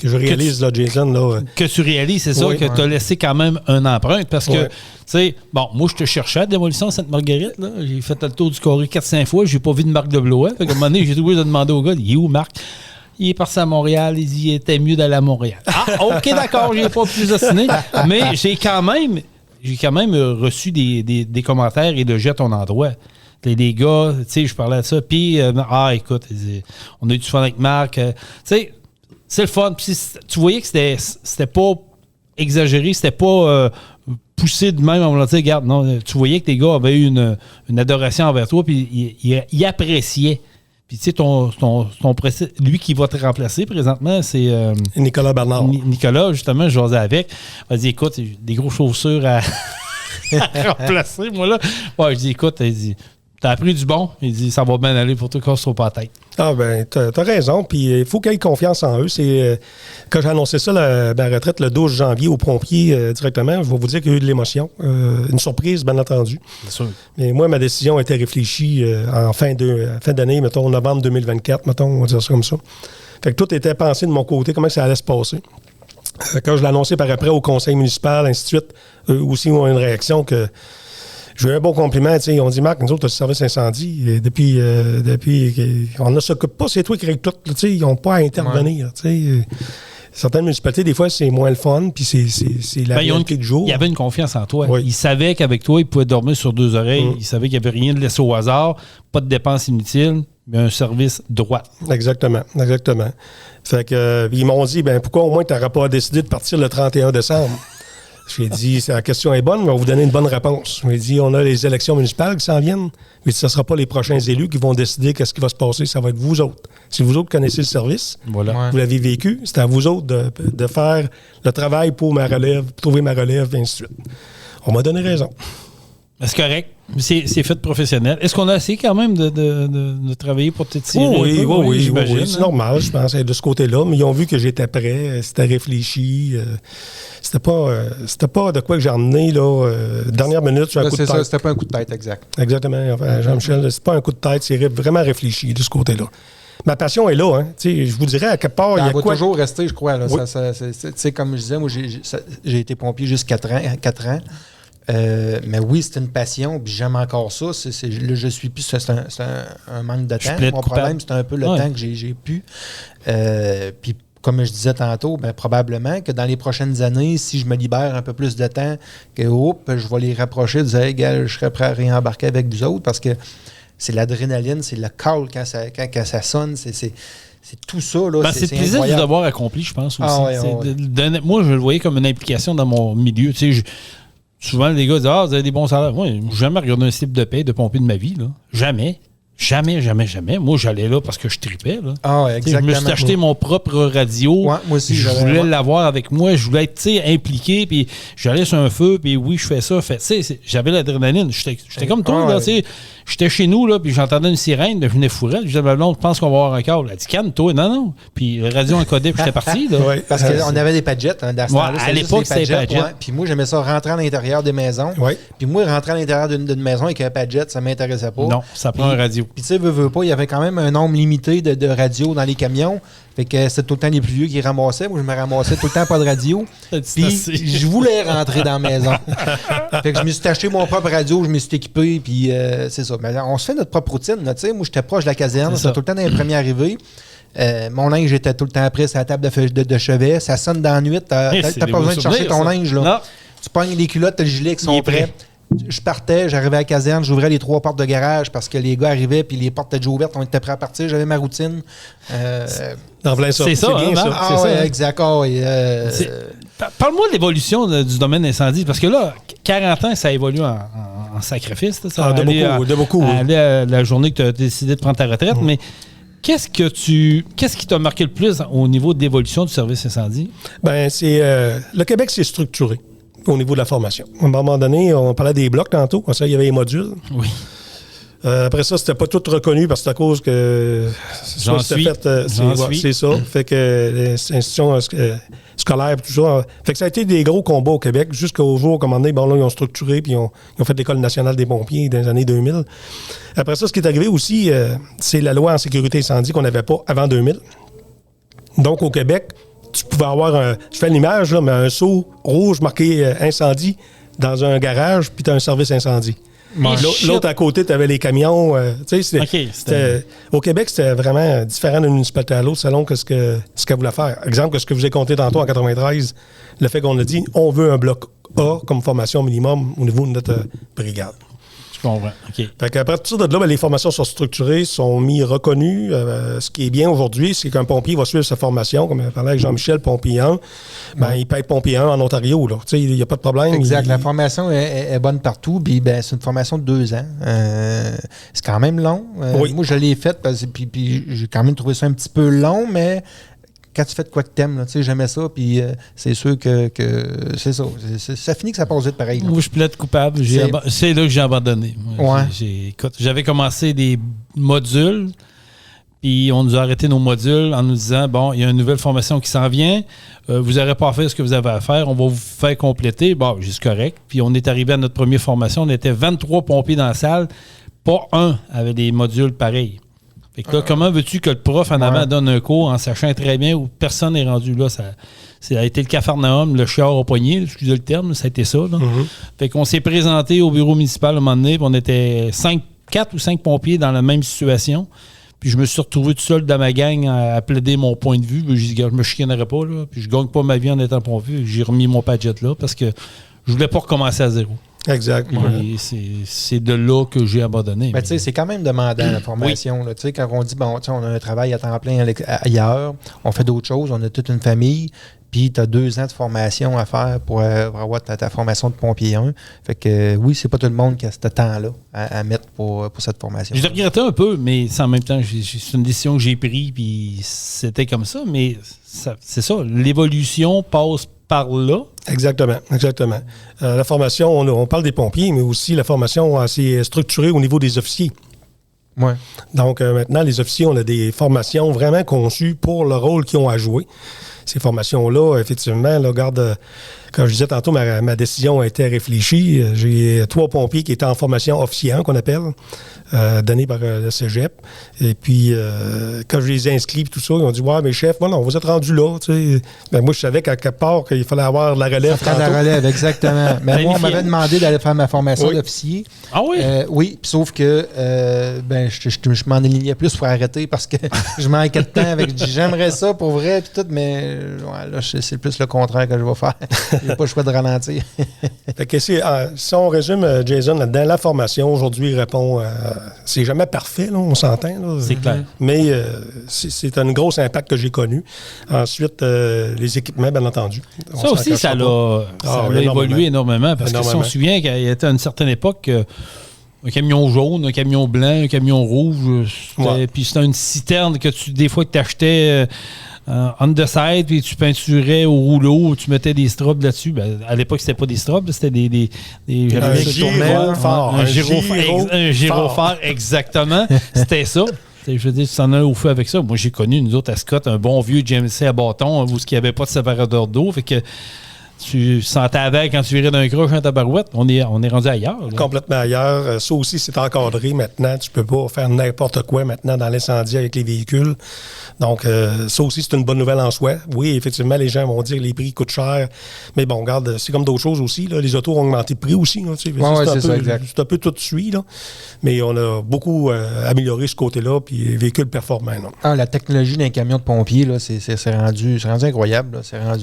je réalise, Jason. Là, que tu réalises, c'est ça, que tu as laissé quand même une empreinte. Parce que, moi, je te cherchais à Démolition Sainte-Marguerite. Là. J'ai fait le tour du carré 4-5 fois. J'ai pas vu de Marc Leblois. Fait qu'à un moment donné, j'ai trouvé de demander au gars, il est où, Marc? Il est parti à Montréal. Il dit, il était mieux d'aller à Montréal. Ah, OK, d'accord, j'ai pas plus assassiné. Mais j'ai quand même reçu des commentaires et de jet à ton endroit. Les gars, tu sais, je parlais de ça. Puis, écoute, on a eu du fun avec Marc. Tu sais, c'est le fun. Puis, tu voyais que c'était pas exagéré, c'était pas poussé de même. On l'a dit, regarde, non, tu voyais que les gars avaient eu une adoration envers toi, puis ils appréciaient. Puis, tu sais, lui qui va te remplacer présentement, c'est Nicolas Bernard. Nicolas, justement, je jasais avec. Il m'a dit, écoute, j'ai des gros chaussures à remplacer, moi, là. Ouais, je dis, écoute, t'as appris du bon. Il dit, ça va bien aller pour toi, casse-toi pas la tête. Ah ben, t'as raison. Puis il faut qu'ils aient confiance en eux. C'est quand j'ai annoncé ça, la retraite, le 12 janvier aux pompiers directement, je vais vous dire qu'il y a eu de l'émotion. Une surprise, bien entendu. Bien sûr. Mais moi, ma décision a été réfléchie en fin d'année, mettons, novembre 2024, mettons, on va dire ça comme ça. Fait que tout était pensé de mon côté, comment ça allait se passer. Quand je l'ai annoncé par après au conseil municipal, ainsi de suite, eux aussi ont une réaction que j'ai eu un bon compliment. Ils ont dit, Marc, nous autres, tu as le service incendie. Et depuis on ne s'occupe pas, c'est toi qui règle tout. Ils n'ont pas à intervenir. Certaines municipalités, des fois, c'est moins le fun, puis c'est la réalité du jour. Il y avait une confiance en toi. Oui. Ils savaient qu'avec toi, ils pouvaient dormir sur deux oreilles. Ils savaient qu'il n'y avait rien de laissé au hasard, pas de dépenses inutiles, mais un service droit. Exactement. Fait que ils m'ont dit, pourquoi au moins tu n'auras pas décidé de partir le 31 décembre? J'ai dit, la question est bonne, mais on va vous donner une bonne réponse. J'ai dit, on a les élections municipales qui s'en viennent. J'ai dit, ce ne sera pas les prochains élus qui vont décider qu'est-ce qui va se passer. Ça va être vous autres. Si vous autres connaissez le service, vous l'avez vécu, c'est à vous autres de faire le travail pour ma relève, pour trouver ma relève, et ainsi de suite. On m'a donné raison. C'est correct. C'est fait professionnel. Est-ce qu'on a essayé quand même de travailler pour te tirer? Oui, j'imagine. C'est normal, je pense, de ce côté-là. Mais ils ont vu que j'étais prêt, c'était réfléchi. C'était pas de quoi que j'ai emmené, dernière minute sur un coup de tête. C'est ça, c'était pas un coup de tête, exact. Exactement. Enfin, Jean-Michel, c'est pas un coup de tête, c'est vraiment réfléchi de ce côté-là. Ma passion est là, hein. Je vous dirais, à quelque part, il y a quoi... va toujours rester, je crois. Là. Oui. Comme je disais, moi, j'ai été pompier juste 4 ans. Mais oui, c'est une passion, puis j'aime encore ça. Je suis plus, c'est un manque de temps. Mon problème, c'est un peu le temps que j'ai pu. Puis, comme je disais tantôt, probablement que dans les prochaines années, si je me libère un peu plus de temps, je vais les rapprocher, dire, hey, gars, je serais prêt à réembarquer avec vous autres, parce que c'est l'adrénaline, c'est le call quand ça sonne, c'est tout ça. Là, c'est le plaisir du devoir accompli, je pense aussi. Moi, je le voyais comme une implication dans mon milieu. Souvent, les gars disent « Ah, vous avez des bons salaires. » Moi, je n'ai jamais regardé un slip de paie de pompier de ma vie. Là. Jamais. Jamais. Moi, j'allais là parce que je tripais. Là. Exactement. Je me suis acheté mon propre radio. Ouais, moi aussi. Je voulais l'avoir avec moi. Je voulais être impliqué. Puis j'allais sur un feu. Puis oui, je fais ça. J'avais l'adrénaline. J'étais comme toi. Là, j'étais chez nous. Là, puis j'entendais une sirène. Je venais fourrer. Je disais, je pense qu'on va avoir un câble. Elle a dit, calme-toi. Non. Puis le radio encodé. Puis j'étais parti. Là. Parce qu'on avait des Padgets. Hein, à l'époque, c'était Padgets. Puis moi, j'aimais ça rentrer à l'intérieur des maisons. Puis moi, rentrer à l'intérieur d'une maison avec un Padget, ça ne m'intéressait pas. Non, ça prend un radio. Puis tu sais, veux pas, il y avait quand même un nombre limité de radios dans les camions. Fait que c'était tout le temps les plus vieux qui ramassaient. Moi, je me ramassais tout le temps pas de radio. Puis je voulais rentrer dans la maison. Fait que je me suis acheté mon propre radio, je me suis équipé, puis c'est ça. Mais on se fait notre propre routine. Moi, j'étais proche de la caserne, c'était tout le temps dans les premiers arrivés. Mon linge était tout le temps après sur la table de chevet. Ça sonne dans la nuit. T'as pas besoin de chercher ton linge. Là. Non. Tu pognes les culottes, t'as le gilet qui sont prêts. Je partais, j'arrivais à la caserne, j'ouvrais les 3 portes de garage parce que les gars arrivaient puis les portes étaient déjà ouvertes, on était prêts à partir, j'avais ma routine. C'est ça, bien ça. Ouais, exact. Parle-moi de l'évolution du domaine incendie, parce que là, 40 ans, ça évolue en sacrifice. De beaucoup. La journée que tu as décidé de prendre ta retraite, mais qu'est-ce qui t'a marqué le plus au niveau de l'évolution du service incendie? Le Québec, c'est structuré au niveau de la formation. À un moment donné, on parlait des blocs tantôt, comme ça, il y avait les modules. Oui. Après ça, c'était pas tout reconnu parce que c'est à cause que c'est ça. Fait que les institutions scolaires, tout ça. Fait que ça a été des gros combats au Québec jusqu'au jour où, à un moment donné, ils ont structuré puis ils ont fait l'École nationale des pompiers dans les années 2000. Après ça, ce qui est arrivé aussi, c'est la loi en sécurité incendie qu'on n'avait pas avant 2000. Donc, au Québec, tu pouvais avoir je fais l'image, là, mais un seau rouge marqué incendie dans un garage, puis tu as un service incendie. L'autre à côté, tu avais les camions. Au Québec, c'était vraiment différent d'une municipalité à l'autre selon ce qu'elle voulait faire. Exemple, ce que je vous ai compté tantôt en 93, le fait qu'on a dit on veut un bloc A comme formation minimum au niveau de notre brigade. Je comprends. OK. Fait qu'après tout ça, de là, les formations sont structurées, sont reconnues. Ce qui est bien aujourd'hui, c'est qu'un pompier va suivre sa formation, comme on parlait avec Jean-Michel, pompier 1. Il peut être pompier 1 en Ontario. Il n'y a pas de problème. Exact. La formation est bonne partout. Puis c'est une formation de 2 ans. C'est quand même long. Oui. Moi, je l'ai faite, puis j'ai quand même trouvé ça un petit peu long, mais quand tu fais de quoi que t'aimes, j'aimais ça, puis c'est sûr que c'est ça. Ça finit que ça passe vite pareil. Moi, je plaide coupable. C'est là que j'ai abandonné. J'avais commencé des modules, puis on nous a arrêté nos modules en nous disant, bon, il y a une nouvelle formation qui s'en vient, vous n'aurez pas à faire ce que vous avez à faire, on va vous faire compléter. Bon, c'est correct. Puis on est arrivé à notre première formation, on était 23 pompiers dans la salle, pas un avait des modules pareils. Fait que là, comment veux-tu que le prof en avant donne un cours en sachant très bien où personne n'est rendu là? Ça a été le Capharnaüm, le chiard au poignet, excusez le terme, ça a été ça. Là. Fait qu'on s'est présenté au bureau municipal à un moment donné, puis on était 4 ou 5 pompiers dans la même situation. Puis je me suis retrouvé tout seul dans ma gang à plaider mon point de vue. J'ai dit, je me chicanerai pas, là, puis je gagne pas ma vie en étant pompier. J'ai remis mon Padgett là parce que je voulais pas recommencer à zéro. Exact. Et c'est de là que j'ai abandonné. Ben, tu sais, c'est quand même demandant, la formation. Là. Tu sais, quand on dit, bon, on a un travail à temps plein ailleurs, on fait d'autres choses, on a toute une famille, puis tu as 2 ans de formation à faire pour avoir ta formation de pompier 1. Fait que oui, c'est pas tout le monde qui a ce temps-là à mettre pour cette formation. Je le regrettais un peu, mais en même temps, c'est une décision que j'ai prise, puis c'était comme ça. Mais c'est ça, l'évolution passe par là. Exactement. La formation, on parle des pompiers, mais aussi la formation assez structurée au niveau des officiers. Ouais. Donc maintenant, les officiers, on a des formations vraiment conçues pour le rôle qu'ils ont à jouer. Ces formations-là, effectivement, là, regarde, comme je disais tantôt, ma décision a été réfléchie. J'ai 3 pompiers qui étaient en formation officielle, qu'on appelle, donnée par le cégep. Et puis, quand je les ai inscrits et tout ça, ils ont dit « Ouais, mais chef, voilà, on vous êtes rendu là. » Ben, moi, je savais qu'à quelque part qu'il fallait avoir de la relève. Ça la relève, exactement. Mais moi, on m'avait demandé d'aller faire ma formation d'officier. Ah oui? Oui, sauf que je m'en alignais plus pour arrêter parce que je manquais de temps. J'aimerais ça pour vrai, puis tout, mais là, c'est plus le contraire que je vais faire. J'ai pas le choix de ralentir. Fait que si on résume, Jason, là-dedans, la formation aujourd'hui répond. C'est jamais parfait, là, on s'entend. Là, c'est clair. Mais c'est un gros impact que j'ai connu. Ensuite, les équipements, bien entendu. Ça aussi, ça a évolué énormément. Parce que si on se souvient qu'il y a une certaine époque. Un camion jaune, un camion blanc, un camion rouge. Puis c'était une citerne que des fois tu achetais on the side, puis tu peinturais au rouleau, tu mettais des strobes là-dessus. Ben, à l'époque, c'était pas des strobes, c'était un gyrophare. Un gyrophare, exactement. C'était ça. Je veux dire, tu t'en as au feu avec ça. Moi, j'ai connu, nous autres, à Scott, un bon vieux GMC à bâton, où il n'y avait pas de séparateur d'eau. Fait que tu sentais avec quand tu virais d'un croche en tabarouette. On est rendu ailleurs. Là. Complètement ailleurs. Ça aussi, c'est encadré maintenant. Tu peux pas faire n'importe quoi maintenant dans l'incendie avec les véhicules. Donc, ça aussi, c'est une bonne nouvelle en soi. Oui, effectivement, les gens vont dire que les prix coûtent cher. Mais bon, regarde, c'est comme d'autres choses aussi. Là. Les autos ont augmenté de prix aussi. Là, c'est un peu tout suit. Là. Mais on a beaucoup amélioré ce côté-là, puis les véhicules performants. Là. La technologie d'un camion de pompier, là, c'est rendu incroyable. Là.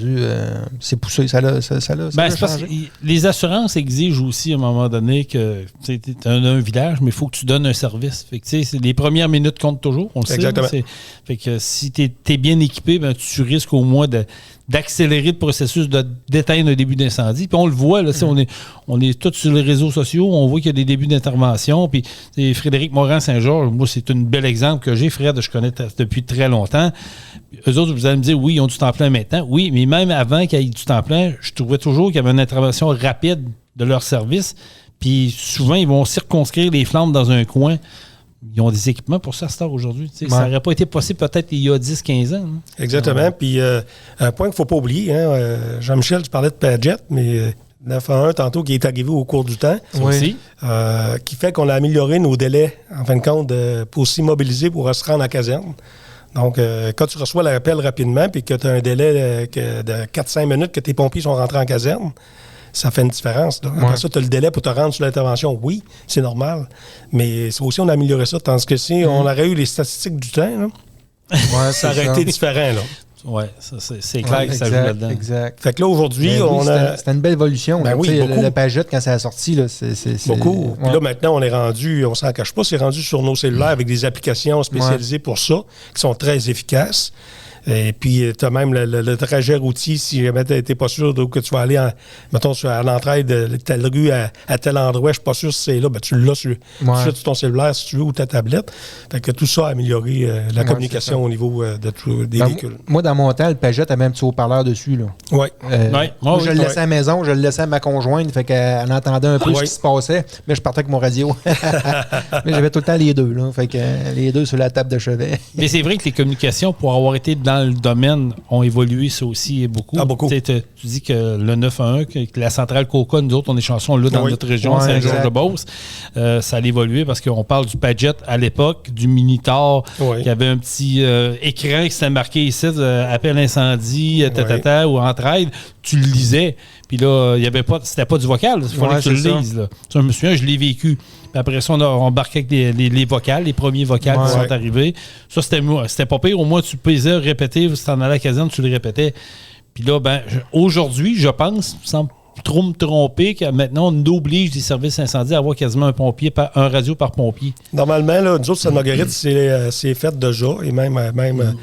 C'est poussé. Ça l'a c'est parce que les assurances exigent aussi à un moment donné que tu es un village, mais il faut que tu donnes un service. Fait que, les premières minutes comptent toujours, on le sait. Exactement. Fait que si tu es bien équipé, ben, tu risques au moins d'accélérer le processus d'éteindre un début d'incendie. Puis on le voit, là, on est tous sur les réseaux sociaux, on voit qu'il y a des débuts d'intervention. Puis Frédéric Morin-Saint-Georges, moi, c'est un bel exemple que j'ai. Fred, je connais depuis très longtemps. Eux autres, vous allez me dire, oui, ils ont du temps plein maintenant. Oui, mais même avant qu'il y ait du temps plein, je trouvais toujours qu'il y avait une intervention rapide de leur service. Puis souvent, ils vont circonscrire les flammes dans un coin. Ils ont des équipements pour ça, Star, aujourd'hui. Ouais. Ça n'aurait pas été possible peut-être il y a 10-15 ans. Hein? Exactement. Puis un point qu'il ne faut pas oublier, Jean-Michel, tu parlais de Padgett, mais 911 tantôt qui est arrivé au cours du temps, qui fait qu'on a amélioré nos délais, en fin de compte, pour s'immobiliser, pour se rendre en caserne. Donc, quand tu reçois l'appel rapidement puis que tu as un délai de 4-5 minutes que tes pompiers sont rentrés en caserne, ça fait une différence. Là. Après ça, tu as le délai pour te rendre sur l'intervention. Oui, c'est normal. Mais c'est aussi, on a amélioré ça. Tandis que si on aurait eu les statistiques du temps, là, ça aurait été différent. Là. Oui, c'est clair que ça joue là-dedans. Exact. Fait que là, aujourd'hui, c'était une belle évolution. Ben oui, le Padgett, quand ça a sorti, là, c'est beaucoup. Puis là, maintenant, on est rendu, on s'en cache pas, c'est rendu sur nos cellulaires avec des applications spécialisées pour ça, qui sont très efficaces. Et puis, tu as même le trajet routier, si jamais tu n'es pas sûr que tu vas aller, mettons, à l'entrée de telle rue à tel endroit, je suis pas sûr si c'est là, ben, tu l'as sur ton cellulaire, si tu veux, ou ta tablette. Fait que tout ça a amélioré la communication au niveau des véhicules. Moi, dans mon temps, le Padgett avait un petit haut-parleur dessus. Oui. Moi, je le laissais à la maison, je le laissais à ma conjointe, fait qu'elle entendait un peu ce qui se passait, mais je partais avec mon radio. Mais j'avais tout le temps les deux, là, fait que les deux sur la table de chevet. Mais c'est vrai que les communications, pour avoir été dans le domaine, ont évolué, ça aussi, beaucoup. Ah, beaucoup. Tu dis que le 911, que la centrale Coca, nous autres, on est chansons là dans notre région, Saint-Georges-de-Beauce. Ça a évolué parce qu'on parle du Padgett à l'époque, du Minitor, qui avait un petit écran qui s'était marqué ici, appel incendie, ou entraide. Tu le lisais. Puis là, il y avait pas, c'était pas du vocal. Il fallait que tu le lises. Là. Ça, je me souviens, je l'ai vécu. Puis après ça, on a embarqué avec les vocales, les premiers vocales qui sont arrivés. Ça, c'était pas pire. Au moins, tu pouvais répéter. Si tu en allais à la caserne, tu le répétais. Puis là, aujourd'hui, je pense, il me semble trop me tromper que maintenant, on oblige les services incendies à avoir quasiment un radio par pompier. Normalement, là, nous autres, Sainte-Marguerite, c'est fait déjà. Et même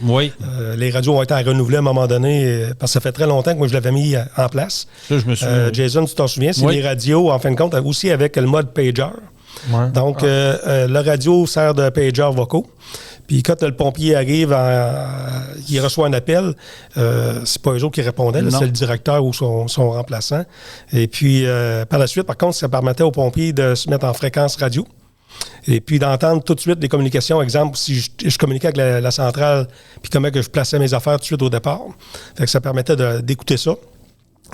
oui. Les radios ont été à renouveler à un moment donné, parce que ça fait très longtemps que moi, je l'avais mis en place. Ça, je me souviens. Jason, tu t'en souviens, c'est des radios, en fin de compte, aussi avec le mode pager. Ouais. Donc, le radio sert de pager vocaux. Puis quand le pompier arrive, il reçoit un appel, c'est pas eux autres qui répondaient, là, c'est le directeur ou son remplaçant. Et puis, par la suite, par contre, ça permettait aux pompiers de se mettre en fréquence radio. Et puis d'entendre tout de suite des communications. Exemple, si je communiquais avec la centrale, puis comment que je plaçais mes affaires tout de suite au départ. Fait que ça permettait d'écouter ça.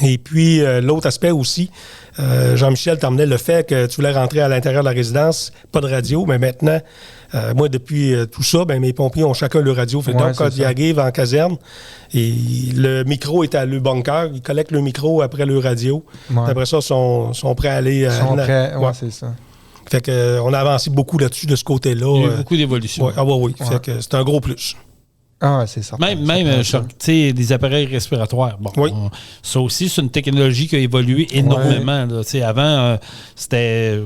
Et puis, l'autre aspect aussi, Jean-Michel t'emmenait le fait que tu voulais rentrer à l'intérieur de la résidence, pas de radio, mais maintenant, moi, depuis tout ça, mes pompiers ont chacun leur radio. Fait donc, quand ils arrivent en caserne, et le micro est à le bunker, ils collectent le micro après le radio. Ouais. Après ça, ils sont prêts à aller... Ils sont prêts, c'est ça. Fait qu'on a avancé beaucoup là-dessus, de ce côté-là. Il y a eu beaucoup d'évolution. Oui. Fait que c'est un gros plus. Ah, c'est ça. Même tu sais, des appareils respiratoires. Bon, ça aussi, c'est une technologie qui a évolué énormément. Là. Avant, c'était,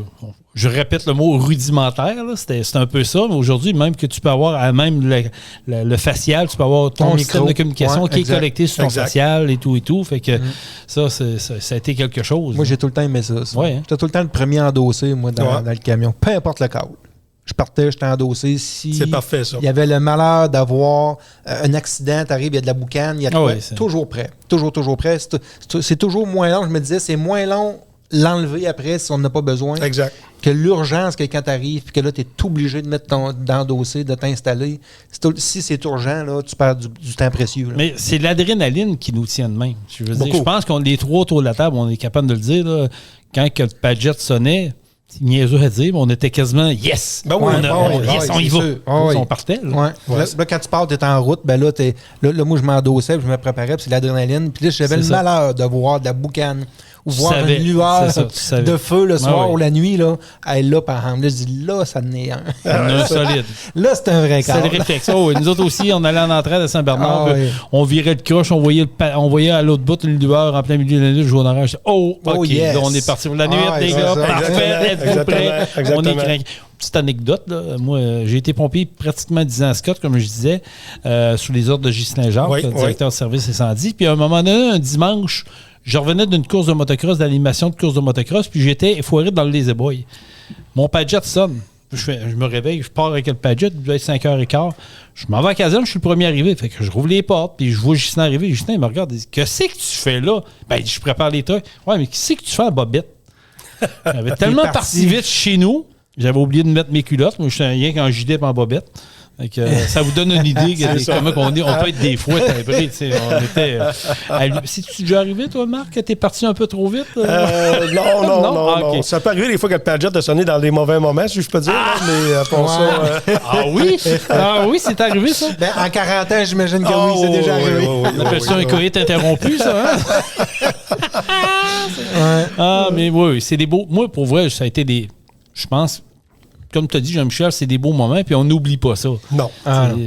je répète le mot rudimentaire, c'était un peu ça. Mais aujourd'hui, même que tu peux avoir, même le facial, tu peux avoir ton système de communication qui est connecté sur ton facial et tout. Fait que ça a été quelque chose. Moi, j'ai tout le temps aimé ça. J'étais tout le temps le premier endossé, moi, dans le camion. Peu importe le câble. Je partais, j'étais endossé. C'est parfait, ça. Il y avait le malheur d'avoir un accident, t'arrives, il y a de la boucane, il y a toujours prêt. Toujours prêt. C'est toujours moins long. Je me disais, c'est moins long l'enlever après si on n'a pas besoin. Exact. Que l'urgence que quand t'arrives, puis que là, t'es obligé de mettre d'endosser, de t'installer. Si c'est urgent, là, tu perds du temps précieux. Là. Mais c'est l'adrénaline qui nous tient de même. Je pense qu'on est trois autour de la table, on est capable de le dire. Là, quand que le Padgett sonnait, c'est niaiseux à dire, mais on était quasiment yes! On y va! On partait. Là. Là, quand tu pars, tu es en route, là, moi, je m'endossais, puis je me préparais, puis c'est l'adrénaline. Puis là, j'avais le malheur de voir de la boucane ou voir une lueur de feu le soir ou la nuit. Là, par exemple, là, je dis, là, ça en est un. Un solide. Là, c'est un vrai cas. C'est le réflexe. Nous autres aussi, on allait en entrée à Saint-Bernard, on virait le croche, on voyait à l'autre bout une lueur en plein milieu de la nuit, le jaune orange. OK, yes. Là, on est parti pour la nuit, les gars. Parfait, êtes-vous prêts? On est craqués. Petite anecdote, là. Moi, j'ai été pompier pratiquement 10 ans à Scott, comme je disais, sous les ordres de Ghislain Jacques, directeur de service incendie. Puis à un moment donné, un dimanche, je revenais d'une course de motocross, d'animation de course de motocross, puis j'étais effoiré dans le Lazy Boy. Mon Padgett sonne. Je me réveille, je pars avec le Padgett, il doit être 5h15. Je m'en vais à la caserne, je suis le premier arrivé. Fait que je rouvre les portes, puis je vois Ghislain arriver. Ghislain, il me regarde, il dit, qu'est-ce que tu fais là? Ben, je prépare les trucs. Ouais, mais qu'est-ce que tu fais à Bobette? J'avais tellement parti vite chez nous, j'avais oublié de mettre mes culottes. Moi, je suis rien qu'en gilet et en bobette. Ça vous donne une idée de comment on peut être des fois timbrés. C'est-tu déjà arrivé, toi, Marc, que t'es parti un peu trop vite? Non. Ça peut arriver des fois que le Padgett a sonné dans les mauvais moments, si je peux dire. Mais pour ça... Ah oui, c'est arrivé, ça? Ben, en 40 ans, j'imagine que oui, c'est déjà arrivé. On appelle ça un coït interrompu, ça, hein? Mais oui, c'est des beaux... Moi, pour vrai, ça a été des... Je pense... Comme tu as dit, Jean-Michel, c'est des beaux moments, puis on n'oublie pas ça. Non.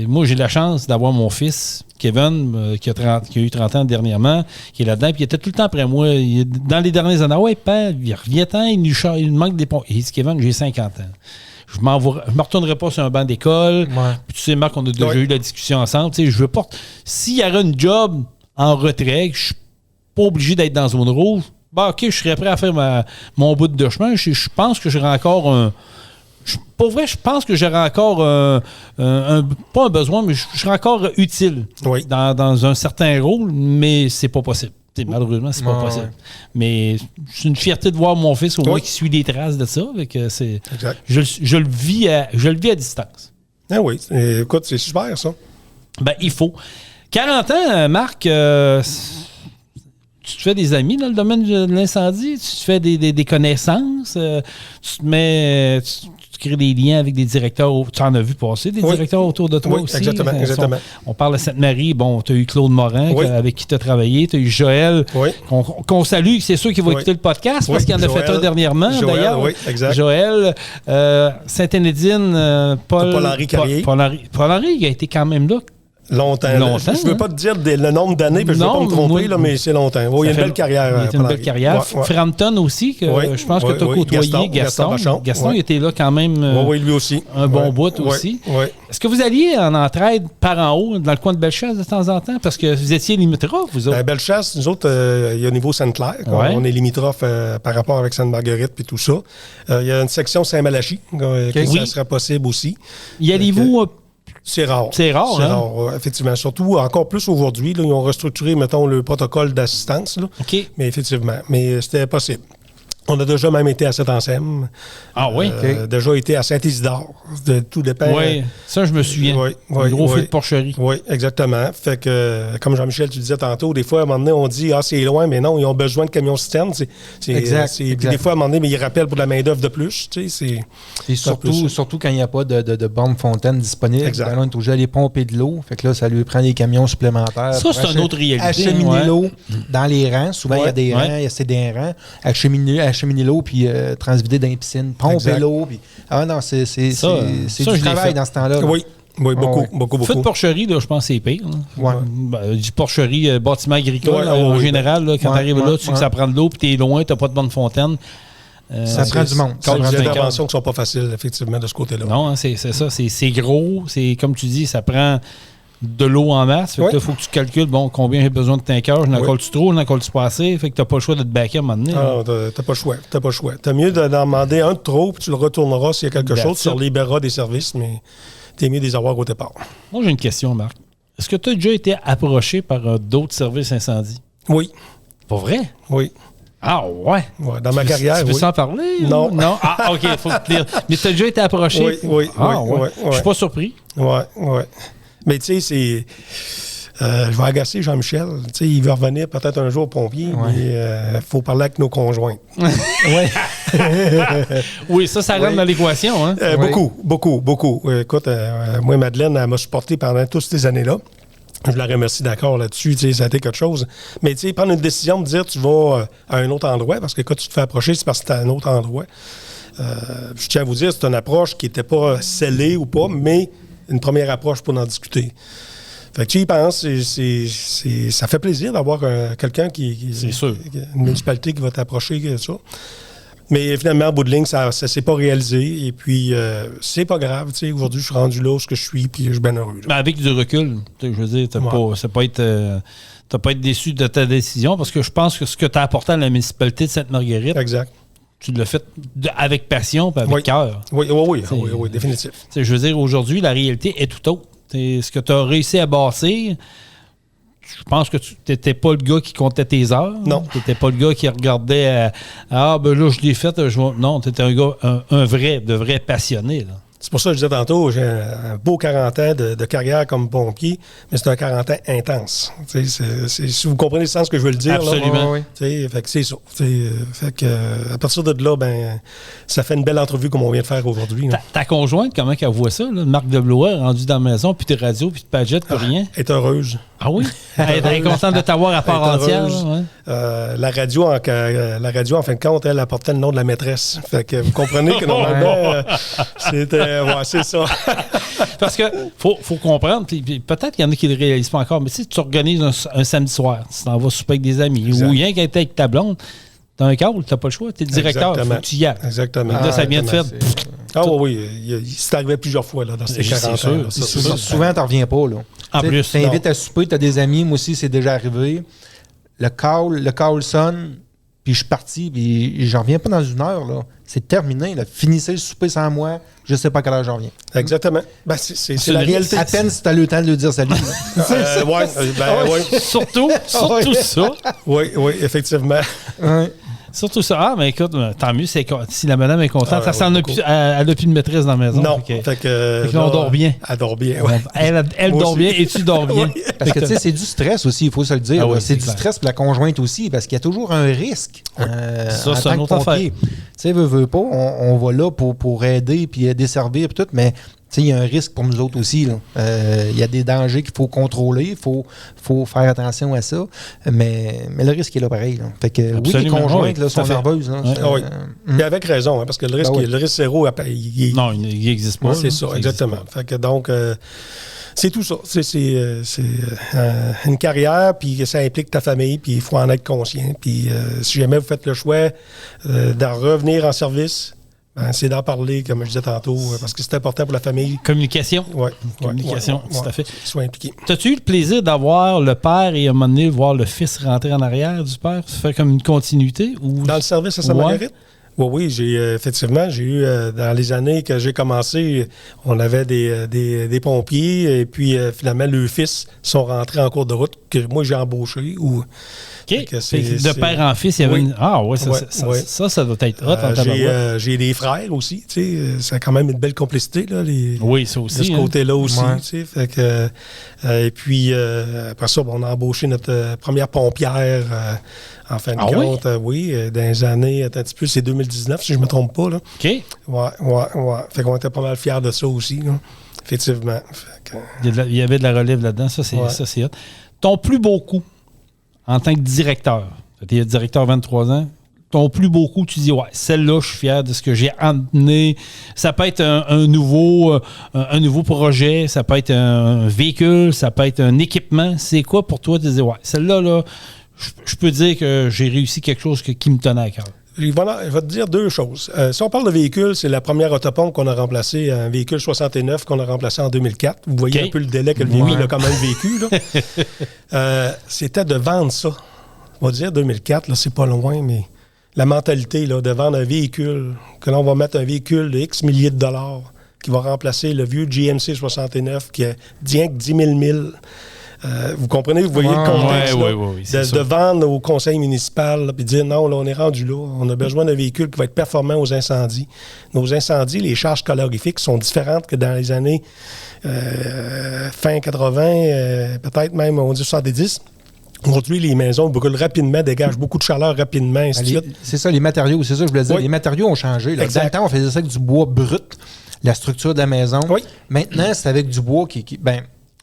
Moi, j'ai la chance d'avoir mon fils, Kevin, qui a eu 30 ans dernièrement, qui est là-dedans, puis il était tout le temps après moi. Dans les dernières années, père, il revient-en, il manque des ponts. Il dit, Kevin, j'ai 50 ans. Je ne me retournerai pas sur un banc d'école. Puis tu sais, Marc, on a déjà eu la discussion ensemble. Tu sais, je veux pas... S'il y aurait une job en retrait, que je suis pas obligé d'être dans zone rouge, OK, je serais prêt à faire mon bout de chemin. Je pense que j'aurais encore pour vrai, je pense que j'aurais encore pas un besoin, mais je serais encore utile dans un certain rôle, mais c'est pas possible. Malheureusement, c'est pas possible. Mais c'est une fierté de voir mon fils au moins qui suit des traces de ça. Je le vis à distance. Ah oui, écoute, c'est super ça. Ben, il faut. 40 ans, Marc, tu te fais des amis dans le domaine de l'incendie, tu te fais des connaissances, tu te mets... Tu crées des liens avec des directeurs. Tu en as vu passer, des directeurs autour de toi aussi. Exactement. On parle de Sainte-Marie. Bon, tu as eu Claude Morin avec qui tu as travaillé. Tu as eu Joël, qu'on salue. C'est sûr qu'il va écouter le podcast parce qu'il en a fait un dernièrement, d'ailleurs. Oui, exact. Joël, Sainte-Énédine, Paul-Henri Carrier. Paul-Henri, il a été quand même là Longtemps. Je veux pas te dire le nombre d'années, puis je veux pas me tromper, là, mais c'est longtemps. Il y a une belle carrière. Il a une belle carrière. Frampton aussi, que je pense que tu as côtoyé. Gaston, il était là quand même. Oui, lui aussi. Un bon bout aussi. Est-ce que vous alliez en entraide par en haut, dans le coin de Bellechasse de temps en temps? Parce que vous étiez limitrophes, vous autres. Bellechasse, nous autres, il y a au niveau Sainte-Claire. On est limitrophes par rapport avec Sainte-Marguerite et tout ça. Il y a une section Saint-Malachie, ça serait possible aussi. Y allez-vous... C'est rare. C'est rare, C'est rare, effectivement. Surtout, encore plus aujourd'hui. Là, ils ont restructuré, mettons, le protocole d'assistance. Là. OK. Mais effectivement. Mais c'était possible. On a déjà même été à Saint-Anselme. Ah oui? Déjà été à Saint-Isidore. Tout dépend. Oui, ça, je me souviens. Oui, gros feu de porcherie. Oui, exactement. Fait que, comme Jean-Michel, tu disais tantôt, des fois, à un moment donné, on dit « Ah, c'est loin », mais non, ils ont besoin de camions-citernes. Exact. Puis des fois, à un moment donné, mais ils rappellent pour de la main-d'œuvre de plus. Et surtout quand il n'y a pas de bombe fontaine disponible. Exact. Ben là, on est obligé d'aller pomper de l'eau. Fait que là, ça lui prend des camions supplémentaires. Ça, c'est une autre réalité. Acheminer l'eau dans les rangs. Souvent, il y a des rangs, il y a des rangs. Acheminer l'eau, puis transvider dans les piscines, pomper l'eau. Puis... Ah non, c'est du travail dans ce temps-là. Oui, beaucoup. Feu de porcherie, là, je pense que c'est pire. Du porcherie, bâtiment agricole, en général, là, quand tu arrives là, tu sais que ça prend de l'eau, puis tu es loin, tu n'as pas de bonne fontaine. Ça prend du monde. C'est des interventions qui ne sont pas faciles, effectivement, de ce côté-là. Non, c'est ça. C'est gros. C'est comme tu dis, ça prend de l'eau en masse. Fait que là, il faut que tu calcules, combien j'ai besoin de tankers. Je n'en colle-tu trop, je n'en colle-tu pas assez. Fait que tu n'as pas le choix de te baquer à un moment donné. Ah, t'as pas le choix. T'as mieux d'en demander un de trop, puis tu le retourneras s'il y a quelque chose. Tu libéreras des services, mais t'es mieux de les avoir au départ. Moi, j'ai une question, Marc. Est-ce que tu as déjà été approché par d'autres services incendie? Oui. Pas vrai? Oui. Ah ouais? Dans ma carrière, Tu veux s'en parler? Non. Non? Ah, OK, il faut te dire. Mais tu as déjà été approché? Oui. Je suis pas surpris. Oui. Mais tu sais, c'est... je vais agacer Jean-Michel. Tu sais, il veut revenir peut-être un jour pompier, mais il faut parler avec nos conjoints. Oui, ça rentre dans l'équation. Hein? Beaucoup. Écoute, moi, Madeleine, elle m'a supporté pendant toutes ces années-là. Je la remercie d'accord là-dessus, tu sais, ça a été quelque chose. Mais tu sais, prendre une décision de dire tu vas à un autre endroit, parce que quand tu te fais approcher, c'est parce que tu es à un autre endroit. Je tiens à vous dire, c'est une approche qui n'était pas scellée ou pas, mais une première approche pour en discuter. Fait que tu y penses, ça fait plaisir d'avoir quelqu'un c'est sûr. Une municipalité qui va t'approcher, ça. Mais finalement, au bout de ligne, ça ne s'est pas réalisé. Et puis, c'est pas grave. Tu sais, aujourd'hui, je suis rendu là où je suis, puis je suis bien heureux. Mais avec du recul, je veux dire, tu n'as pas été déçu de ta décision, parce que je pense que ce que tu as apporté à la municipalité de Sainte-Marguerite, exact. Tu l'as fait avec passion et avec cœur. Oui, définitif. Je veux dire, aujourd'hui, la réalité est tout autre. Ce que tu as réussi à bâtir, je pense que tu n'étais pas le gars qui comptait tes heures. Non. Tu n'étais pas le gars qui regardait là, je l'ai fait. Non, tu étais un gars, un vrai passionné. Là. C'est pour ça que je disais tantôt, j'ai un beau 40 ans de carrière comme pompier, mais c'est un 40 ans intense. Si vous comprenez le sens que je veux le dire. Absolument. Là, fait que c'est ça. Fait que, à partir de là, ça fait une belle entrevue comme on vient de faire aujourd'hui. Ta conjointe, comment qu'elle voit ça? Là? Marc Deblois, rendu dans la maison, puis tes radios, puis tes pagettes, puis rien? Elle est heureuse. Ah oui? Elle est contente de t'avoir à part entière. La radio, en fin de compte, elle apportait le nom de la maîtresse. Fait que vous comprenez que normalement, c'était... Ouais, c'est ça. Parce que faut comprendre, puis peut-être qu'il y en a qui ne le réalisent pas encore, mais si tu organises un samedi soir, tu t'en vas souper avec des amis, ou rien qu'à être avec ta blonde, t'as un câble, t'as pas le choix, t'es le directeur, il faut que tu y ailles. Exactement. Là, ça vient de faire... oui, c'est arrivé plusieurs fois là, dans ces 40 ans. Souvent, t'en reviens pas. Là. En plus, t'invites à souper, t'as des amis, moi aussi, c'est déjà arrivé. Le call sonne, puis je suis parti, puis j'en reviens pas dans une heure. Là. C'est terminé. Là. Finissez le souper sans moi, je sais pas à quelle heure j'en reviens. Exactement. C'est la réalité. À peine si t'as le temps de lui dire salut. Surtout ça. Oui, effectivement. Surtout ça. Ah, mais écoute, tant mieux, si la madame est contente. Elle n'a plus de maîtresse dans la maison. Non. Fait que là, on dort bien. Elle dort bien, Elle dort bien et tu dors bien. Parce que, tu sais, c'est du stress aussi, il faut se le dire. C'est du stress pour la conjointe aussi, parce qu'il y a toujours un risque. Ça, c'est une autre affaire. Tu sais, veut pas, on va là pour aider puis desservir et tout, mais il y a un risque pour nous autres aussi. Il y a des dangers qu'il faut contrôler, il faut faire attention à ça, mais le risque est là pareil. Là. Fait que les conjointes sont nerveuses. Et avec raison, parce que le risque zéro, non, il n'existe pas. C'est ça, exactement. Fait que donc, C'est tout ça. C'est une carrière, puis ça implique ta famille, puis il faut en être conscient. Puis si jamais vous faites le choix d'en revenir en service, c'est d'en parler, comme je disais tantôt, parce que c'est important pour la famille. Communication. Oui. Communication, tout à fait. Qu'ils soient impliqués. T'as-tu eu le plaisir d'avoir le père et à un moment donné, voir le fils rentrer en arrière du père? Ça fait comme une continuité? Ou... Dans le service à Sainte-Marguerite? Oui, effectivement, j'ai eu, dans les années que j'ai commencé, on avait des pompiers, et puis finalement, leurs fils sont rentrés en cours de route, que moi, j'ai embauché. OK. De père en fils, il y avait une... Ah oui, ça doit être hot. J'ai des frères aussi, tu sais, c'est quand même une belle complicité, là. Oui, ça aussi. De ce côté-là aussi, tu sais, fait que... et puis, après ça, on a embauché notre première pompière... en fin de compte, oui, dans les années, un petit peu, c'est 2019, si je ne me trompe pas. Là. OK. Ouais. Fait qu'on était pas mal fiers de ça aussi, là. Effectivement. Il y avait de la relève là-dedans, ça c'est hot. Ton plus beau coup en tant que directeur, tu es directeur 23 ans, ton plus beau coup, tu dis, celle-là, je suis fier de ce que j'ai amené. Ça peut être un nouveau projet, ça peut être un véhicule, ça peut être un équipement. C'est quoi pour toi de dire, celle-là, là, je peux dire que j'ai réussi quelque chose qui me tenait à cœur. Je vais te dire deux choses. Si on parle de véhicule, c'est la première autopompe qu'on a remplacée, un véhicule 69 qu'on a remplacé en 2004. Vous voyez un peu le délai que le véhicule a quand même vécu. Là. C'était de vendre ça. On va dire 2004, là, c'est pas loin, mais la mentalité là, de vendre un véhicule, que l'on va mettre un véhicule de X milliers de dollars qui va remplacer le vieux GMC 69 qui a rien que 10 000 vous comprenez, vous voyez le contexte de vendre au conseil municipal et dire non, là, on est rendu là, on a besoin d'un véhicule qui va être performant aux incendies. Nos incendies, les charges calorifiques sont différentes que dans les années fin 80, peut-être même on dit 70. Aujourd'hui, les maisons brûlent rapidement, dégagent beaucoup de chaleur rapidement, ainsi de suite. C'est ça, les matériaux, c'est ça que je voulais dire. Les matériaux ont changé. Là. Dans le temps, on faisait ça avec du bois brut, la structure de la maison. Oui. Maintenant, c'est avec du bois qui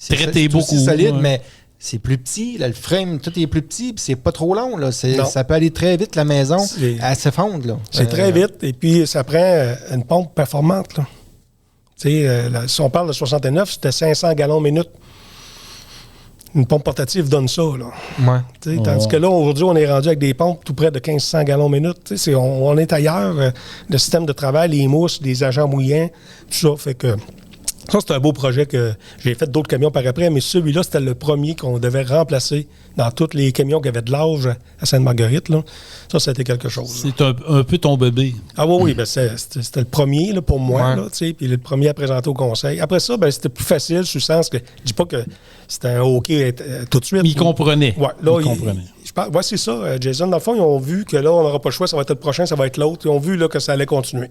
traité beaucoup. C'est solide, mais c'est plus petit. Là, le frame, tout est plus petit, puis c'est pas trop long. Là. Ça peut aller très vite, la maison. Elle s'effondre. Là. C'est très vite, et puis ça prend une pompe performante. Là. Si on parle de 69, c'était 500 gallons minute. Une pompe portative donne ça. Là. Tandis que là, aujourd'hui, on est rendu avec des pompes tout près de 1500 gallons minute. On est ailleurs. Le système de travail, les mousses, les agents mouillants, tout ça fait que... Ça, c'est un beau projet que j'ai fait d'autres camions par après, mais celui-là, c'était le premier qu'on devait remplacer dans tous les camions qui avaient de l'âge à Sainte-Marguerite. Là. Ça, c'était quelque chose. C'est un peu ton bébé. Ah oui, c'était le premier là, pour moi, puis le premier à présenter au conseil. Après ça, c'était plus facile, sur le sens que je dis pas que c'était un OK tout de suite. Mais il comprenait. Oui, là, il comprenait. C'est ça, Jason. Dans le fond, ils ont vu que là, on n'aura pas le choix, ça va être le prochain, ça va être l'autre. Ils ont vu là, que ça allait continuer.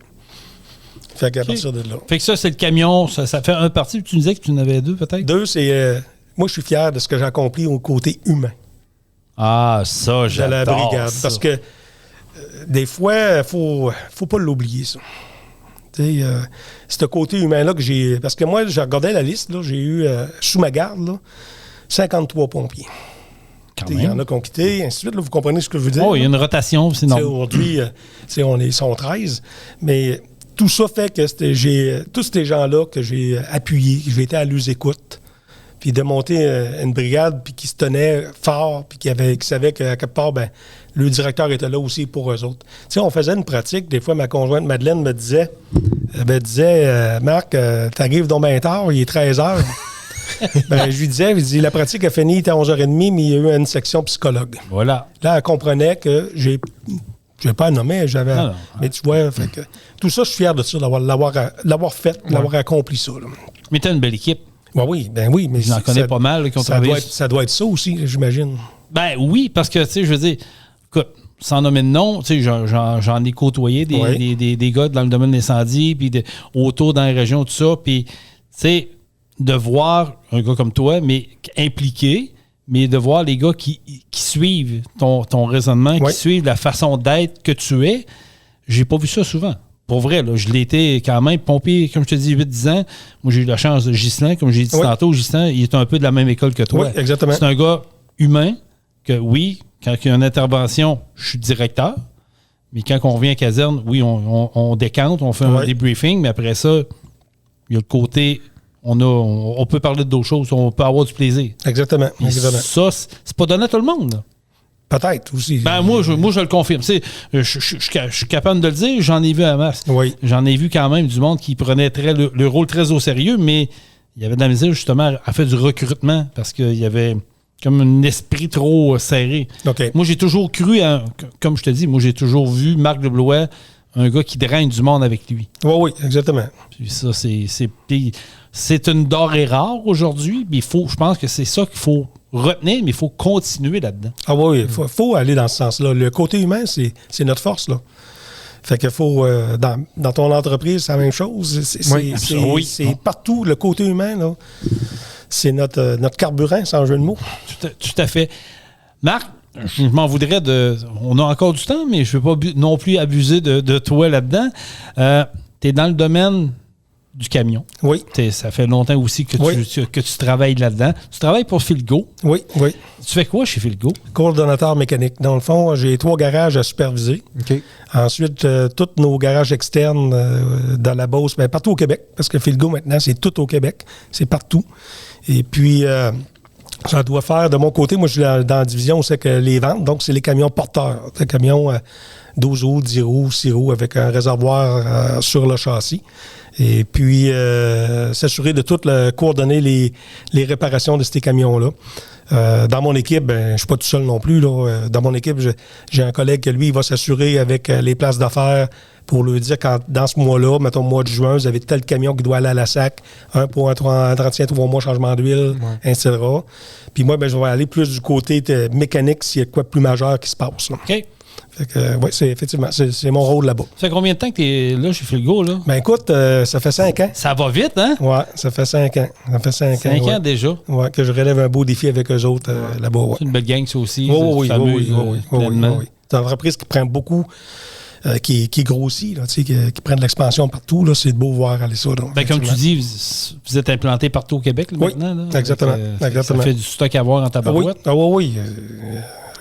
Fait qu'à partir de là. Fait que ça, c'est le camion. Ça fait un parti. Tu nous disais que tu en avais deux, peut-être? Deux, c'est... moi, je suis fier de ce que j'ai accompli au côté humain. Ah, ça, j'adore de la brigade. Ça. Parce que des fois, faut pas l'oublier, ça. Ce côté humain-là que j'ai... Parce que moi, j'ai regardé la liste. Là, j'ai eu, sous ma garde, là, 53 pompiers. Il y en a qui ont quitté, ainsi de suite. Là, vous comprenez ce que je veux dire? Oh, il y a une rotation, c'est normal. Aujourd'hui, on sont 13, mais... Tout ça fait que j'ai tous ces gens-là que j'ai appuyés, que j'ai été à leurs écoutes, puis de monter une brigade, puis qui se tenait fort, puis qui savait qu'à quelque part, le directeur était là aussi pour eux autres. Tu sais, on faisait une pratique. Des fois, ma conjointe Madeleine me disait, Marc, t'arrives donc bien tard, il est 13h. Je lui disais, la pratique a fini, il était à 11h30, mais il y a eu une section psychologue. Voilà. Là, elle comprenait que je n'ai pas nommé, mais tu vois, fait que, tout ça, je suis fier de ça, l'avoir fait, d'avoir accompli ça. Là. Mais tu as une belle équipe. Oui, mais j'en connais pas mal qui ont travaillé. Ça doit être ça aussi, j'imagine. Oui, parce que, tu sais, je veux dire, écoute, sans nommer de nom, tu sais, j'en ai côtoyé des gars dans le domaine de l'incendie, puis autour dans la région, tout ça, puis, tu sais, de voir un gars comme toi, mais impliqué, mais de voir les gars qui suivent ton raisonnement, qui suivent la façon d'être que tu es, j'ai pas vu ça souvent. Pour vrai, là, je l'ai été quand même pompier, comme je te dis, 8-10 ans. Moi, j'ai eu la chance de Ghislain, comme j'ai dit tantôt. Ghislain, il est un peu de la même école que toi. Oui, exactement. C'est un gars humain, que oui, quand il y a une intervention, je suis directeur, mais quand on revient à caserne, oui, on décante, on fait un débriefing, mais après ça, il y a le côté... on peut parler d'autres choses, on peut avoir du plaisir. Exactement. Puis ça, c'est pas donné à tout le monde. Là. Peut-être aussi. Ben moi, je le confirme. Je suis capable de le dire, j'en ai vu à masse. Oui. J'en ai vu quand même du monde qui prenait le rôle très au sérieux, mais il y avait de la misère justement à faire du recrutement parce qu'il y avait comme un esprit trop serré. Okay. Moi, j'ai toujours cru, comme je te dis, j'ai toujours vu Marc Deblois, un gars qui draine du monde avec lui. Oui, exactement. Puis ça, c'est une denrée rare aujourd'hui, mais je pense que c'est ça qu'il faut retenir, mais il faut continuer là-dedans. Ah oui, il faut aller dans ce sens-là. Le côté humain, c'est notre force, là. Fait qu'il faut, dans ton entreprise, c'est la même chose. C'est partout, le côté humain, là. C'est notre carburant, sans jeu de mots. Tout à fait. Marc, je m'en voudrais on a encore du temps, mais je ne veux pas non plus abuser de toi là-dedans. Tu es dans le domaine du camion. Oui. Ça fait longtemps aussi que tu travailles là-dedans. Tu travailles pour Philgo. Oui. Tu fais quoi chez Philgo? Coordonnateur mécanique. Dans le fond, j'ai 3 garages à superviser. OK. Ensuite, tous nos garages externes dans la Beauce, partout au Québec, parce que Philgo, maintenant, c'est tout au Québec. C'est partout. Et puis, ça doit faire, de mon côté, moi, je suis dans la division où c'est que les ventes, donc c'est les camions porteurs. Les camions 12 roues, 10 roues, 6 roues avec un réservoir sur le châssis. Et puis, s'assurer de tout coordonner les réparations de ces camions-là. Dans mon équipe, je ne suis pas tout seul non plus. Là. Dans mon équipe, j'ai un collègue qui, lui, il va s'assurer avec les places d'affaires pour lui dire quand dans ce mois-là, mettons le mois de juin, vous avez tel camion qui doit aller à la SAC, un pour un entretien 3 mois, changement d'huile, etc. Puis moi, je vais aller plus du côté mécanique s'il y a quoi de plus majeur qui se passe. Là. OK. Fait que, oui, c'est mon rôle là-bas. Ça fait combien de temps que tu es là chez Philgo, là? Ben écoute, ça fait 5 ans. Ça va vite, hein? Oui, ça fait 5 ans. Ça fait 5 ans. 5 ans déjà? Oui, que je relève un beau défi avec eux autres là-bas. Ouais. C'est une belle gang, ça aussi. Oui. C'est une entreprise qui prend beaucoup, qui grossit, là, qui prend de l'expansion partout. Là, c'est beau voir aller ça. Donc, comme tu dis, vous êtes implanté partout au Québec là, maintenant. Là, exactement. Ça fait du stock à voir en tabarouette. Oui.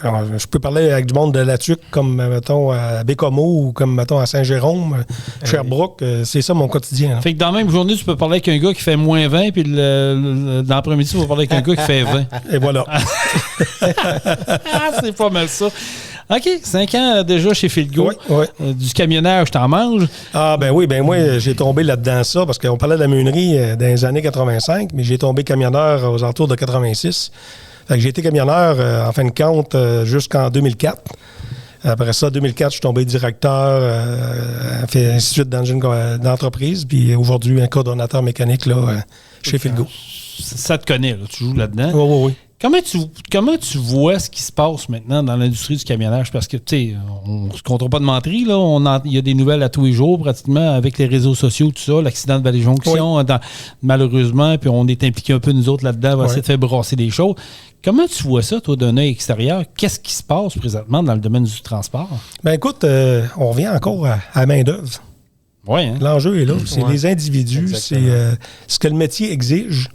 Alors, je peux parler avec du monde de la TUC comme, mettons, à Bécomo ou comme, mettons, à Saint-Jérôme, Sherbrooke. C'est ça mon quotidien. Hein. Fait que dans la même journée, tu peux parler avec un gars qui fait moins 20, puis dans l'après-midi, tu vas parler avec un gars qui fait 20. Et voilà. C'est pas mal ça. OK, 5 ans déjà chez Philgo. Oui. Du camionnage, je t'en mange. Ah, ben oui, moi, j'ai tombé là-dedans ça, parce qu'on parlait de la meunerie dans les années 85, mais j'ai tombé camionneur aux alentours de 86. Fait que j'ai été camionneur, en fin de compte, jusqu'en 2004. Après ça, en 2004, je suis tombé directeur, ainsi de suite dans une entreprise. Puis aujourd'hui, un coordonnateur mécanique là, chez Philgo. Ça te connaît, là, tu joues là-dedans. Oui. Comment tu vois ce qui se passe maintenant dans l'industrie du camionnage? Parce que, tu sais, on ne se comptera pas de menterie, là. Il y a des nouvelles à tous les jours, pratiquement, avec les réseaux sociaux, tout ça, l'accident de Vallée-Jonction, malheureusement, puis on est impliqué un peu, nous autres, là-dedans, on va essayer de faire brasser des choses. Comment tu vois ça, toi, d'un œil extérieur? Qu'est-ce qui se passe présentement dans le domaine du transport? Ben écoute, on revient encore à main-d'œuvre. Oui, hein? L'enjeu est là. C'est les individus, c'est ce que le métier exige.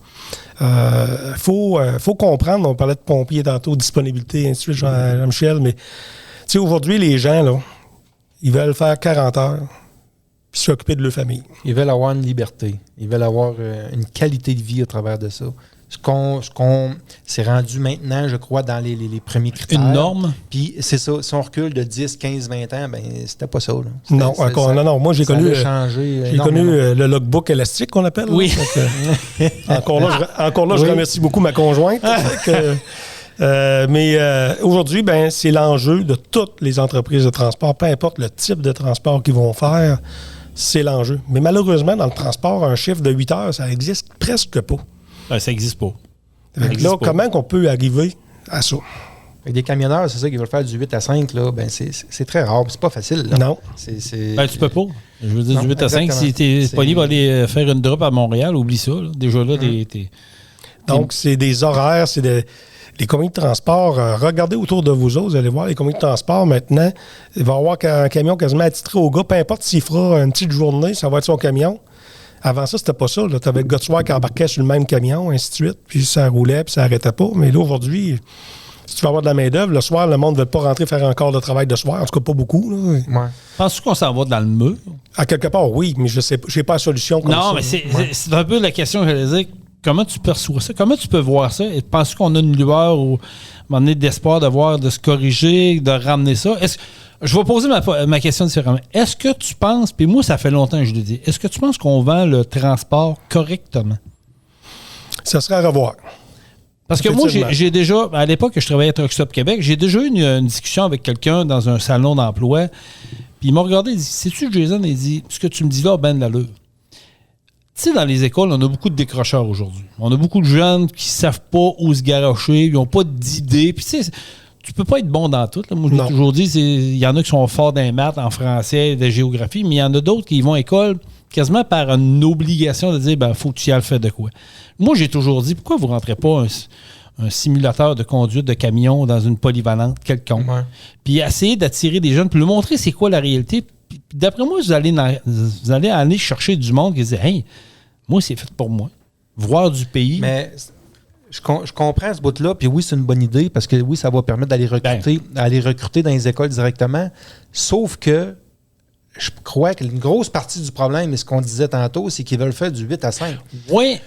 Faut comprendre, on parlait de pompiers tantôt, disponibilité, ainsi de suite, Jean-Michel, mais aujourd'hui, les gens, là, ils veulent faire 40 heures puis s'occuper de leur famille. Ils veulent avoir une liberté. Ils veulent avoir une qualité de vie à travers de ça. Ce qu'on s'est rendu maintenant, je crois, dans les premiers critères. Une norme. Puis c'est ça, si on recule de 10, 15, 20 ans, ben c'était pas ça. Là. Non, moi j'ai connu, le logbook élastique qu'on appelle. Oui. Encore là, je remercie beaucoup ma conjointe. Mais aujourd'hui, c'est l'enjeu de toutes les entreprises de transport, peu importe le type de transport qu'ils vont faire, c'est l'enjeu. Mais malheureusement, dans le transport, un chiffre de 8 heures, ça n'existe presque pas. Ça n'existe pas. Comment qu'on peut arriver à ça? Avec des camionneurs, c'est ça qui veulent faire du 8 à 5, là, c'est très rare. C'est pas facile. Là. Non. Tu peux pas. Je veux dire, du 8 à 5, si tu es disponible à aller faire une drop à Montréal, oublie ça. Là. Déjà là, Donc, c'est des horaires, c'est les compagnies de transport. Regardez autour de vous autres, vous allez voir les compagnies de transport maintenant. Il va y avoir un camion quasiment attitré au gars, peu importe s'il fera une petite journée, ça va être son camion. Avant ça, c'était pas ça. Tu avais le gars de soir qui embarquait sur le même camion, ainsi de suite, puis ça roulait, puis ça n'arrêtait pas. Mais là, aujourd'hui, Si tu veux avoir de la main-d'œuvre, le soir, le monde ne veut pas rentrer faire un corps de travail de soir. En tout cas, pas beaucoup. Là. Ouais. Penses-tu qu'on s'en va dans le mur? À quelque part, oui, mais je sais pas. J'ai pas la solution comme ça. Non, mais c'est un peu la question que j'allais dire. Comment tu perçois ça? Comment tu peux voir ça? Et penses-tu qu'on a une lueur ou un moment donné d'espoir de se corriger, de ramener ça? Je vais poser ma question différemment. Est-ce que tu penses, puis moi, ça fait longtemps que je le dis, est-ce que tu penses qu'on vend le transport correctement? Ça serait à revoir. Parce que moi, j'ai déjà, à l'époque que je travaillais à Truck Stop Québec, j'ai déjà eu une discussion avec quelqu'un dans un salon d'emploi, puis il m'a regardé, il dit, sais-tu, Jason, il dit, ce que tu me dis là a ben de l'allure. Tu sais, dans les écoles, on a beaucoup de décrocheurs aujourd'hui. On a beaucoup de jeunes qui ne savent pas où se garrocher, ils n'ont pas d'idées, puis tu sais, tu peux pas être bon dans tout. Là. Moi, je l'ai toujours dit, il y en a qui sont forts dans les maths, en français, de géographie, mais il y en a d'autres qui vont à l'école quasiment par une obligation de dire, ben, faut que tu y ailles le fait de quoi. Moi, j'ai toujours dit, pourquoi vous ne rentrez pas un simulateur de conduite de camion dans une polyvalente quelconque? Ouais. Puis essayer d'attirer des jeunes, puis leur montrer c'est quoi la réalité. Puis, d'après moi, vous allez aller chercher du monde qui dit, hey, moi, c'est fait pour moi. Voir du pays. Mais je comprends ce bout-là, puis oui, c'est une bonne idée, parce que oui, ça va permettre d'aller recruter dans les écoles directement. Sauf que je crois qu'une grosse partie du problème, et ce qu'on disait tantôt, c'est qu'ils veulent faire du 8 à 5. Oui.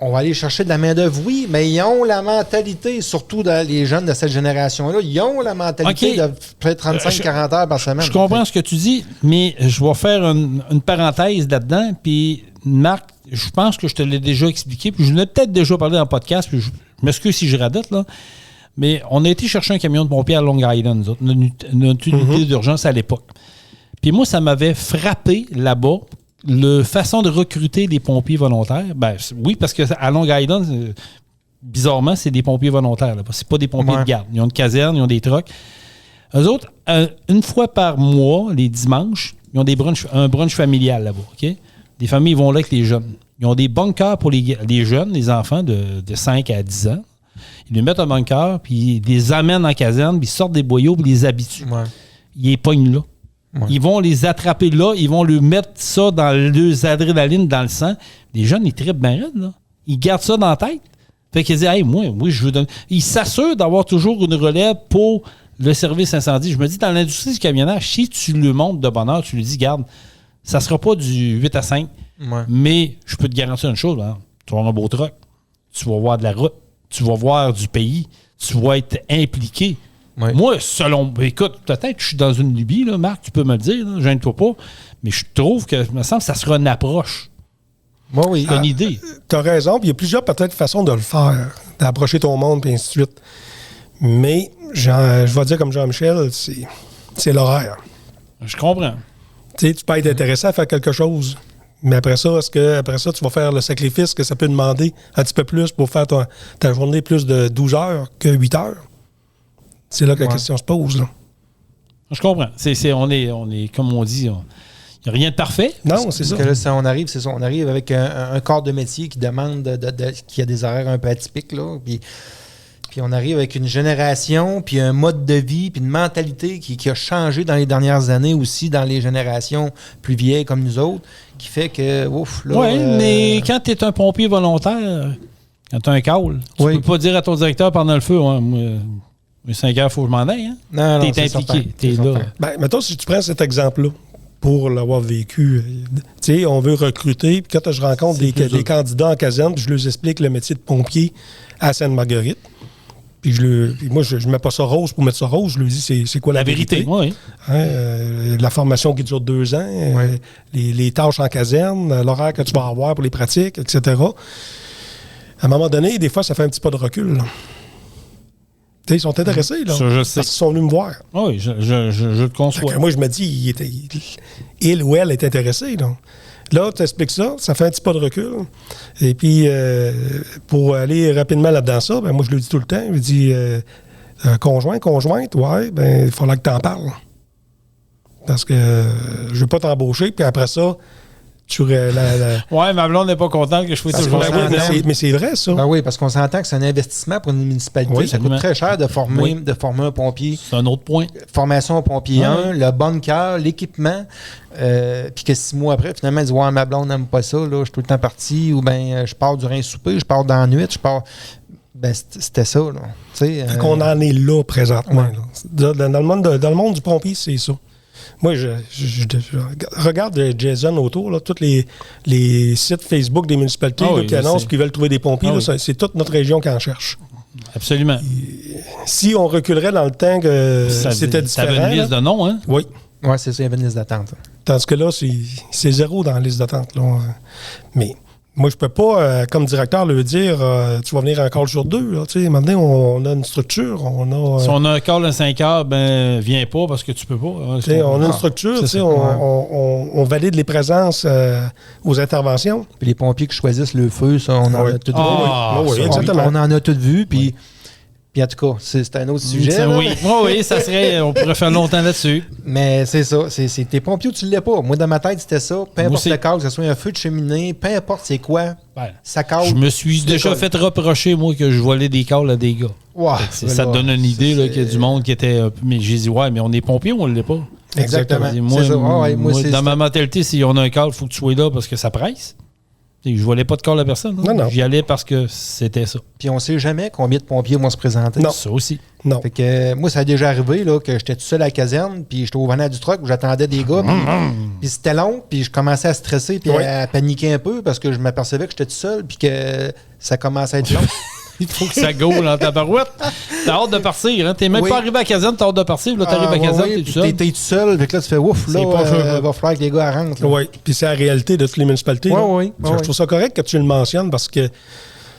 On va aller chercher de la main-d'œuvre, oui, mais ils ont la mentalité, surtout dans les jeunes de cette génération-là, ils ont la mentalité de faire 35-40 heures par semaine. Je comprends ce que tu dis, mais je vais faire une parenthèse là-dedans, puis Marc, je pense que je te l'ai déjà expliqué, puis je l'ai peut-être déjà parlé dans le podcast, puis je m'excuse si je radote, là, mais on a été chercher un camion de pompiers à Long Island, nous autres, notre unité d'urgence à l'époque. Puis moi, ça m'avait frappé là-bas, la façon de recruter des pompiers volontaires. Ben oui, parce qu'à Long Island, bizarrement, c'est des pompiers volontaires. Là. C'est pas des pompiers de garde. Ils ont une caserne, ils ont des trucks. Eux autres, une fois par mois, les dimanches, ils ont un brunch familial là-bas. Okay? Les familles vont là avec les jeunes. Ils ont des bunkers pour les jeunes, les enfants de 5 à 10 ans. Ils les mettent en bunker, puis ils les amènent en caserne, puis ils sortent des boyaux, puis ils les habituent. Ouais. Ils les pognent là. Ouais. Ils vont les attraper là, ils vont leur mettre ça dans leurs adrénaline dans le sang. Les jeunes, ils trippent bien raide, là. Ils gardent ça dans la tête. Fait qu'ils disent, hey, moi, je veux donner. Ils s'assurent d'avoir toujours une relève pour le service incendie. Je me dis, dans l'industrie du camionnage, si tu le montres de bonne heure, tu lui dis, garde, ça sera pas du 8 à 5, mais je peux te garantir une chose, hein, tu vas avoir un beau truck, tu vas voir de la route, tu vas voir du pays, tu vas être impliqué. Ouais. Moi, écoute, peut-être que je suis dans une lubie, là, Marc, tu peux me le dire, là, gêne-toi pas, mais je trouve que, me semble que ça sera une approche. Moi, oui. C'est une idée. Tu as raison, puis il y a plusieurs peut-être façons de le faire, d'approcher ton monde, puis ainsi de suite. Mais, je vais dire comme Jean-Michel, c'est l'horaire. Je comprends. Tu sais, tu peux être intéressé à faire quelque chose, mais après ça, tu vas faire le sacrifice que ça peut demander un petit peu plus pour faire ta journée plus de 12 heures que 8 heures? C'est là que la question se pose. Là. Je comprends. On est comme on dit, il n'y a rien de parfait. Non, c'est ça. Parce que là, on arrive avec un corps de métier qui demande qui a des horaires un peu atypiques. Là, puis on arrive avec une génération, puis un mode de vie, puis une mentalité qui a changé dans les dernières années aussi, dans les générations plus vieilles comme nous autres, qui fait que, ouf, là... Oui, mais quand tu es un pompier volontaire, quand tu as un call, tu peux pas dire à ton directeur pendant le feu, hein, mais 5 heures, il faut que je m'en aille. Hein? Non, t'es impliqué, t'es là. Ben, mettons, si tu prends cet exemple-là, pour l'avoir vécu, tu sais, on veut recruter, puis quand je rencontre des candidats en caserne, puis je leur explique le métier de pompier à Sainte-Marguerite, puis moi, je mets pas ça rose pour mettre ça rose, je leur dis c'est quoi la vérité. Oui. Hein, la formation qui dure 2 ans, les tâches en caserne, l'horaire que tu vas avoir pour les pratiques, etc. À un moment donné, des fois, ça fait un petit pas de recul, là. Ils sont intéressés, là. Je sais. Parce qu'ils sont venus me voir. Oui, je le conçois. Moi, je me dis, il ou elle est intéressé, là. Là, tu expliques ça fait un petit pas de recul. Et puis, pour aller rapidement là-dedans ça, ben moi, je le dis tout le temps. Je dis, conjointe, ouais, ben il faudra que tu en parles. Parce que je veux pas t'embaucher, puis après ça, Oui, ma blonde n'est pas contente que je fasse toujours ça. Mais c'est vrai, ça. Ben oui, parce qu'on s'entend que c'est un investissement pour une municipalité. Oui, ça coûte très cher de former un pompier. C'est un autre point. Formation au pompier 1, le bunker, l'équipement. Puis que 6 mois après, finalement, elle dit « Ouais, ma blonde n'aime pas ça, là, je suis tout le temps parti. » Ou bien je pars durant un souper, je pars dans la nuit, je pars... Ben, c'était ça, là. Qu'on en est là présentement. Là. Dans le monde du pompier, c'est ça. Moi, je regarde Jason autour, là, tous les sites Facebook des municipalités qui annoncent qu'ils veulent trouver des pompiers. Là, c'est toute notre région qui en cherche. Absolument. Si on reculerait dans le temps que c'était différent... Ça avait une liste de noms, hein? Oui. Oui, c'est ça, il y avait une liste d'attente. Tandis que là, c'est zéro dans la liste d'attente. Là. Mais moi, je peux pas, comme directeur, lui dire tu vas venir un call sur 2. Là, maintenant, on a une structure. Si on a un call à 5 heures, ben viens pas parce que tu peux pas. On a une structure. On valide les présences aux interventions. Puis les pompiers qui choisissent le feu, ça, on en a tout vu. Exactement. On en a tout vu. Puis en tout cas, c'est un autre sujet. Oui, ça serait. On pourrait faire longtemps là-dessus. Mais c'est ça. C'est tes pompiers ou tu l'es pas. Moi, dans ma tête, c'était ça. Peu importe le cas, que ce soit un feu de cheminée, peu importe c'est quoi, ça casse. Je me suis déjà fait reprocher, moi, que je volais des calls à des gars. Wow, ça te donne une idée qu'il y a du monde qui était. Mais j'ai dit, mais on est pompiers ou on ne l'est pas? Exactement. Moi, dans ma mentalité, si on a un call, il faut que tu sois là parce que ça presse. Je ne volais pas de call à personne. Non. J'y allais parce que c'était ça. Puis on ne sait jamais combien de pompiers vont se présenter. Non. Ça aussi. Non. Fait que, moi, ça a déjà arrivé là, que j'étais tout seul à la caserne, puis j'étais au venant du truck où j'attendais des gars. Puis c'était long, puis je commençais à stresser, puis à paniquer un peu parce que je m'apercevais que j'étais tout seul, puis que ça commençait à être long. Il faut que ça gaule dans ta barouette. T'as hâte de partir. Hein? T'es même pas arrivé à la caserne, t'as hâte de partir. Là, t'arrives à la caserne, t'es tout seul. T'es tout seul. Fait que là, tu fais ouf. Là, va falloir que les gars rentrent. Oui, puis c'est la réalité de toutes les municipalités. Je trouve ça correct que tu le mentionnes parce que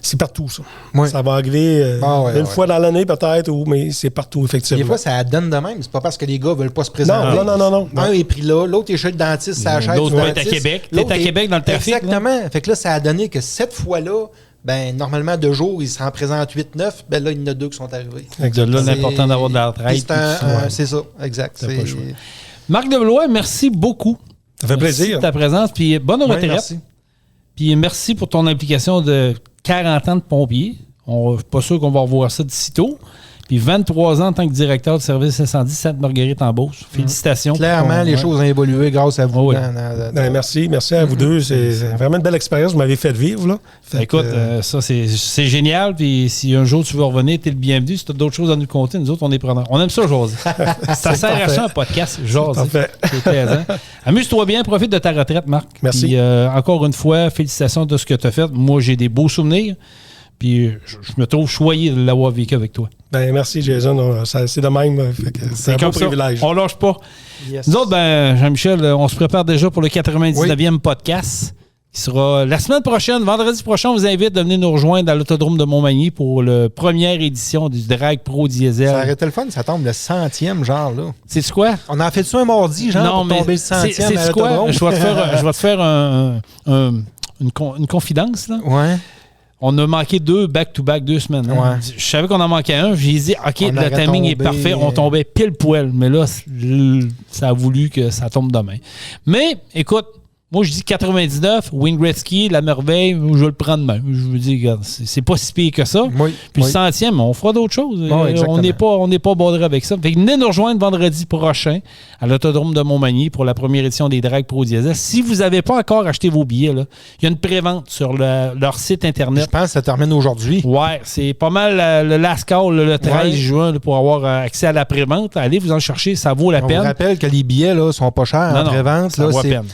c'est partout, ça. Oui. Ça va arriver une fois dans l'année, peut-être, mais c'est partout, effectivement. Des fois, ça donne de même. C'est pas parce que les gars veulent pas se présenter. Non. Un est pris là, l'autre est chez le dentiste, ça achète. L'autre est à Québec. T'es à Québec dans le trafic. Exactement. Fait que là, ça a donné que cette fois-là, ben, normalement, 2 jours, il s'en présente 8-9. Ben là, il y en a 2 qui sont arrivés. Exact. Là, l'important d'avoir de la retraite. C'est ça, exact. Marc Deblois, merci beaucoup. Ça fait plaisir. Merci de ta présence. Puis bonne retraite. Merci. Puis merci pour ton implication de 40 ans de pompier. On n'est pas sûr qu'on va revoir ça d'ici tôt. Puis 23 ans en tant que directeur du service incendie Sainte-Marguerite-en-Beauce. Félicitations. Clairement, les choses ont évolué grâce à vous. Merci à vous deux. C'est vraiment une belle expérience. Vous m'avez fait vivre. Là. Écoute, ça, c'est génial. Puis si un jour tu veux revenir, t'es le bienvenu. Si tu as d'autres choses à nous conter, nous autres, on est preneurs. On aime ça, jaser. Ça sert à ça, un podcast, jaser. C'est plaisant. Amuse-toi bien. Profite de ta retraite, Marc. Merci. Puis, encore une fois, félicitations de ce que tu as fait. Moi, j'ai des beaux souvenirs. Puis je me trouve choyé de l'avoir vécu avec toi. Ben merci, Jason. C'est de même. C'est un beau privilège. On lâche pas. Yes. Nous autres, Jean-Michel, on se prépare déjà pour le 99e podcast qui sera la semaine prochaine. Vendredi prochain, on vous invite de venir nous rejoindre à l'Autodrome de Montmagny pour la première édition du Drag Pro Diesel. Ça aurait été le fun, ça tombe le 100e, genre, là. C'est quoi? On en fait ça un mardi, genre, pour tomber le 100e à l'Autodrome? Je vais te faire une confidence, là. Ouais. On a manqué 2 back-to-back 2 semaines. Hein? Ouais. Je savais qu'on en manquait un. J'ai dit, OK, le timing est parfait. On tombait pile poil. Mais là, ça a voulu que ça tombe demain. Mais, écoute, moi, je dis 99, Wayne Gretzky, la merveille, je vais le prendre demain. Je me dis, regarde, c'est pas si pire que ça. Puis le 100e, on fera d'autres choses. On n'est pas bordé avec ça. Fait que venez nous rejoindre vendredi prochain à l'Autodrome de Montmagny pour la première édition des Drag Pro Diesel. Si vous n'avez pas encore acheté vos billets, il y a une prévente sur leur site Internet. Je pense que ça termine aujourd'hui. Ouais, c'est pas mal le last call le 13 juin là, pour avoir accès à la prévente. Allez vous en chercher, ça vaut la peine. On vous rappelle que les billets ne sont pas chers en prévente.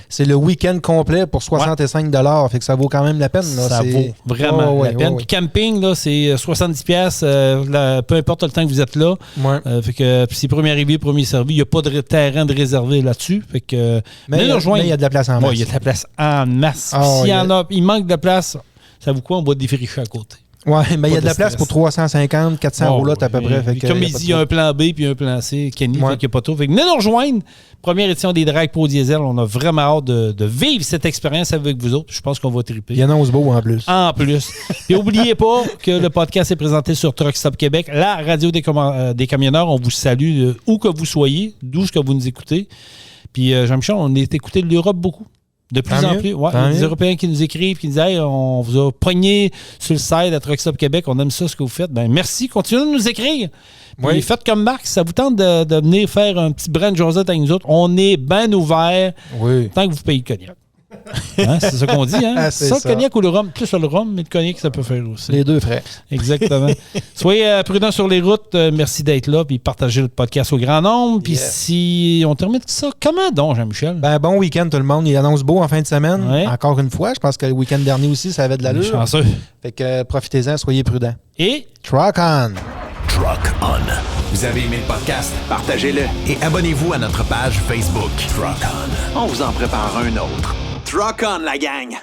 C'est le week-end complet pour 65 $. Fait que ça vaut quand même la peine. Là. Ça vaut vraiment la peine. Puis camping, là, c'est 70$, peu importe le temps que vous êtes là. Fait que c'est premier arrivé, premier servi. Il n'y a pas de terrain de réservé là-dessus. Fait que, mais il y a de la place en masse. Il y a de la place en masse. Il manque de place, ça vous quoi? On va défricher à côté. Oui, mais il y a de la place pour 350, 400 roulottes à peu près. Fait comme il dit, il y a un plan B puis un plan C. Kenny, fait qu'il n'y a pas tout. Fait que venez nous rejoindre. Première édition des Drag Pro Diesel. On a vraiment hâte de vivre cette expérience avec vous autres. Je pense qu'on va triper. Il y en a 11 beaux en plus. En plus. Et n'oubliez pas que le podcast est présenté sur Truck Stop Québec, la radio des camionneurs. On vous salue où que vous soyez, d'où que vous nous écoutez. Puis Jean-Michel, on est écouté de l'Europe beaucoup. De plus en plus. Ouais, il y a des Européens qui nous écrivent, qui nous disent hey, on vous a pogné sur le site à Truck Stop Québec, on aime ça ce que vous faites. Ben merci, continuez de nous écrire. Puis faites comme Marc, si ça vous tente de venir faire un petit brand Josette avec nous autres, on est bien ouvert tant que vous payez le cognac. Hein, c'est ça qu'on dit, hein? Ah, c'est ça, ça. le cognac ou le rhum. Plus sur le rhum, mais le cognac, ça peut faire aussi. Les deux frères. Exactement. Soyez prudents sur les routes. Merci d'être là, puis partagez le podcast au grand nombre. Puis si on termine ça, comment donc, Jean-Michel? Ben, bon week-end tout le monde. Il annonce beau en fin de semaine. Ouais. Encore une fois, je pense que le week-end dernier aussi, ça avait de l'allure. Chanceux. Fait que profitez-en, soyez prudents. Et Truck on! Truck On. Vous avez aimé le podcast? Partagez-le. Et abonnez-vous à notre page Facebook. Truck On. On vous en prépare un autre. Truck on, la gang!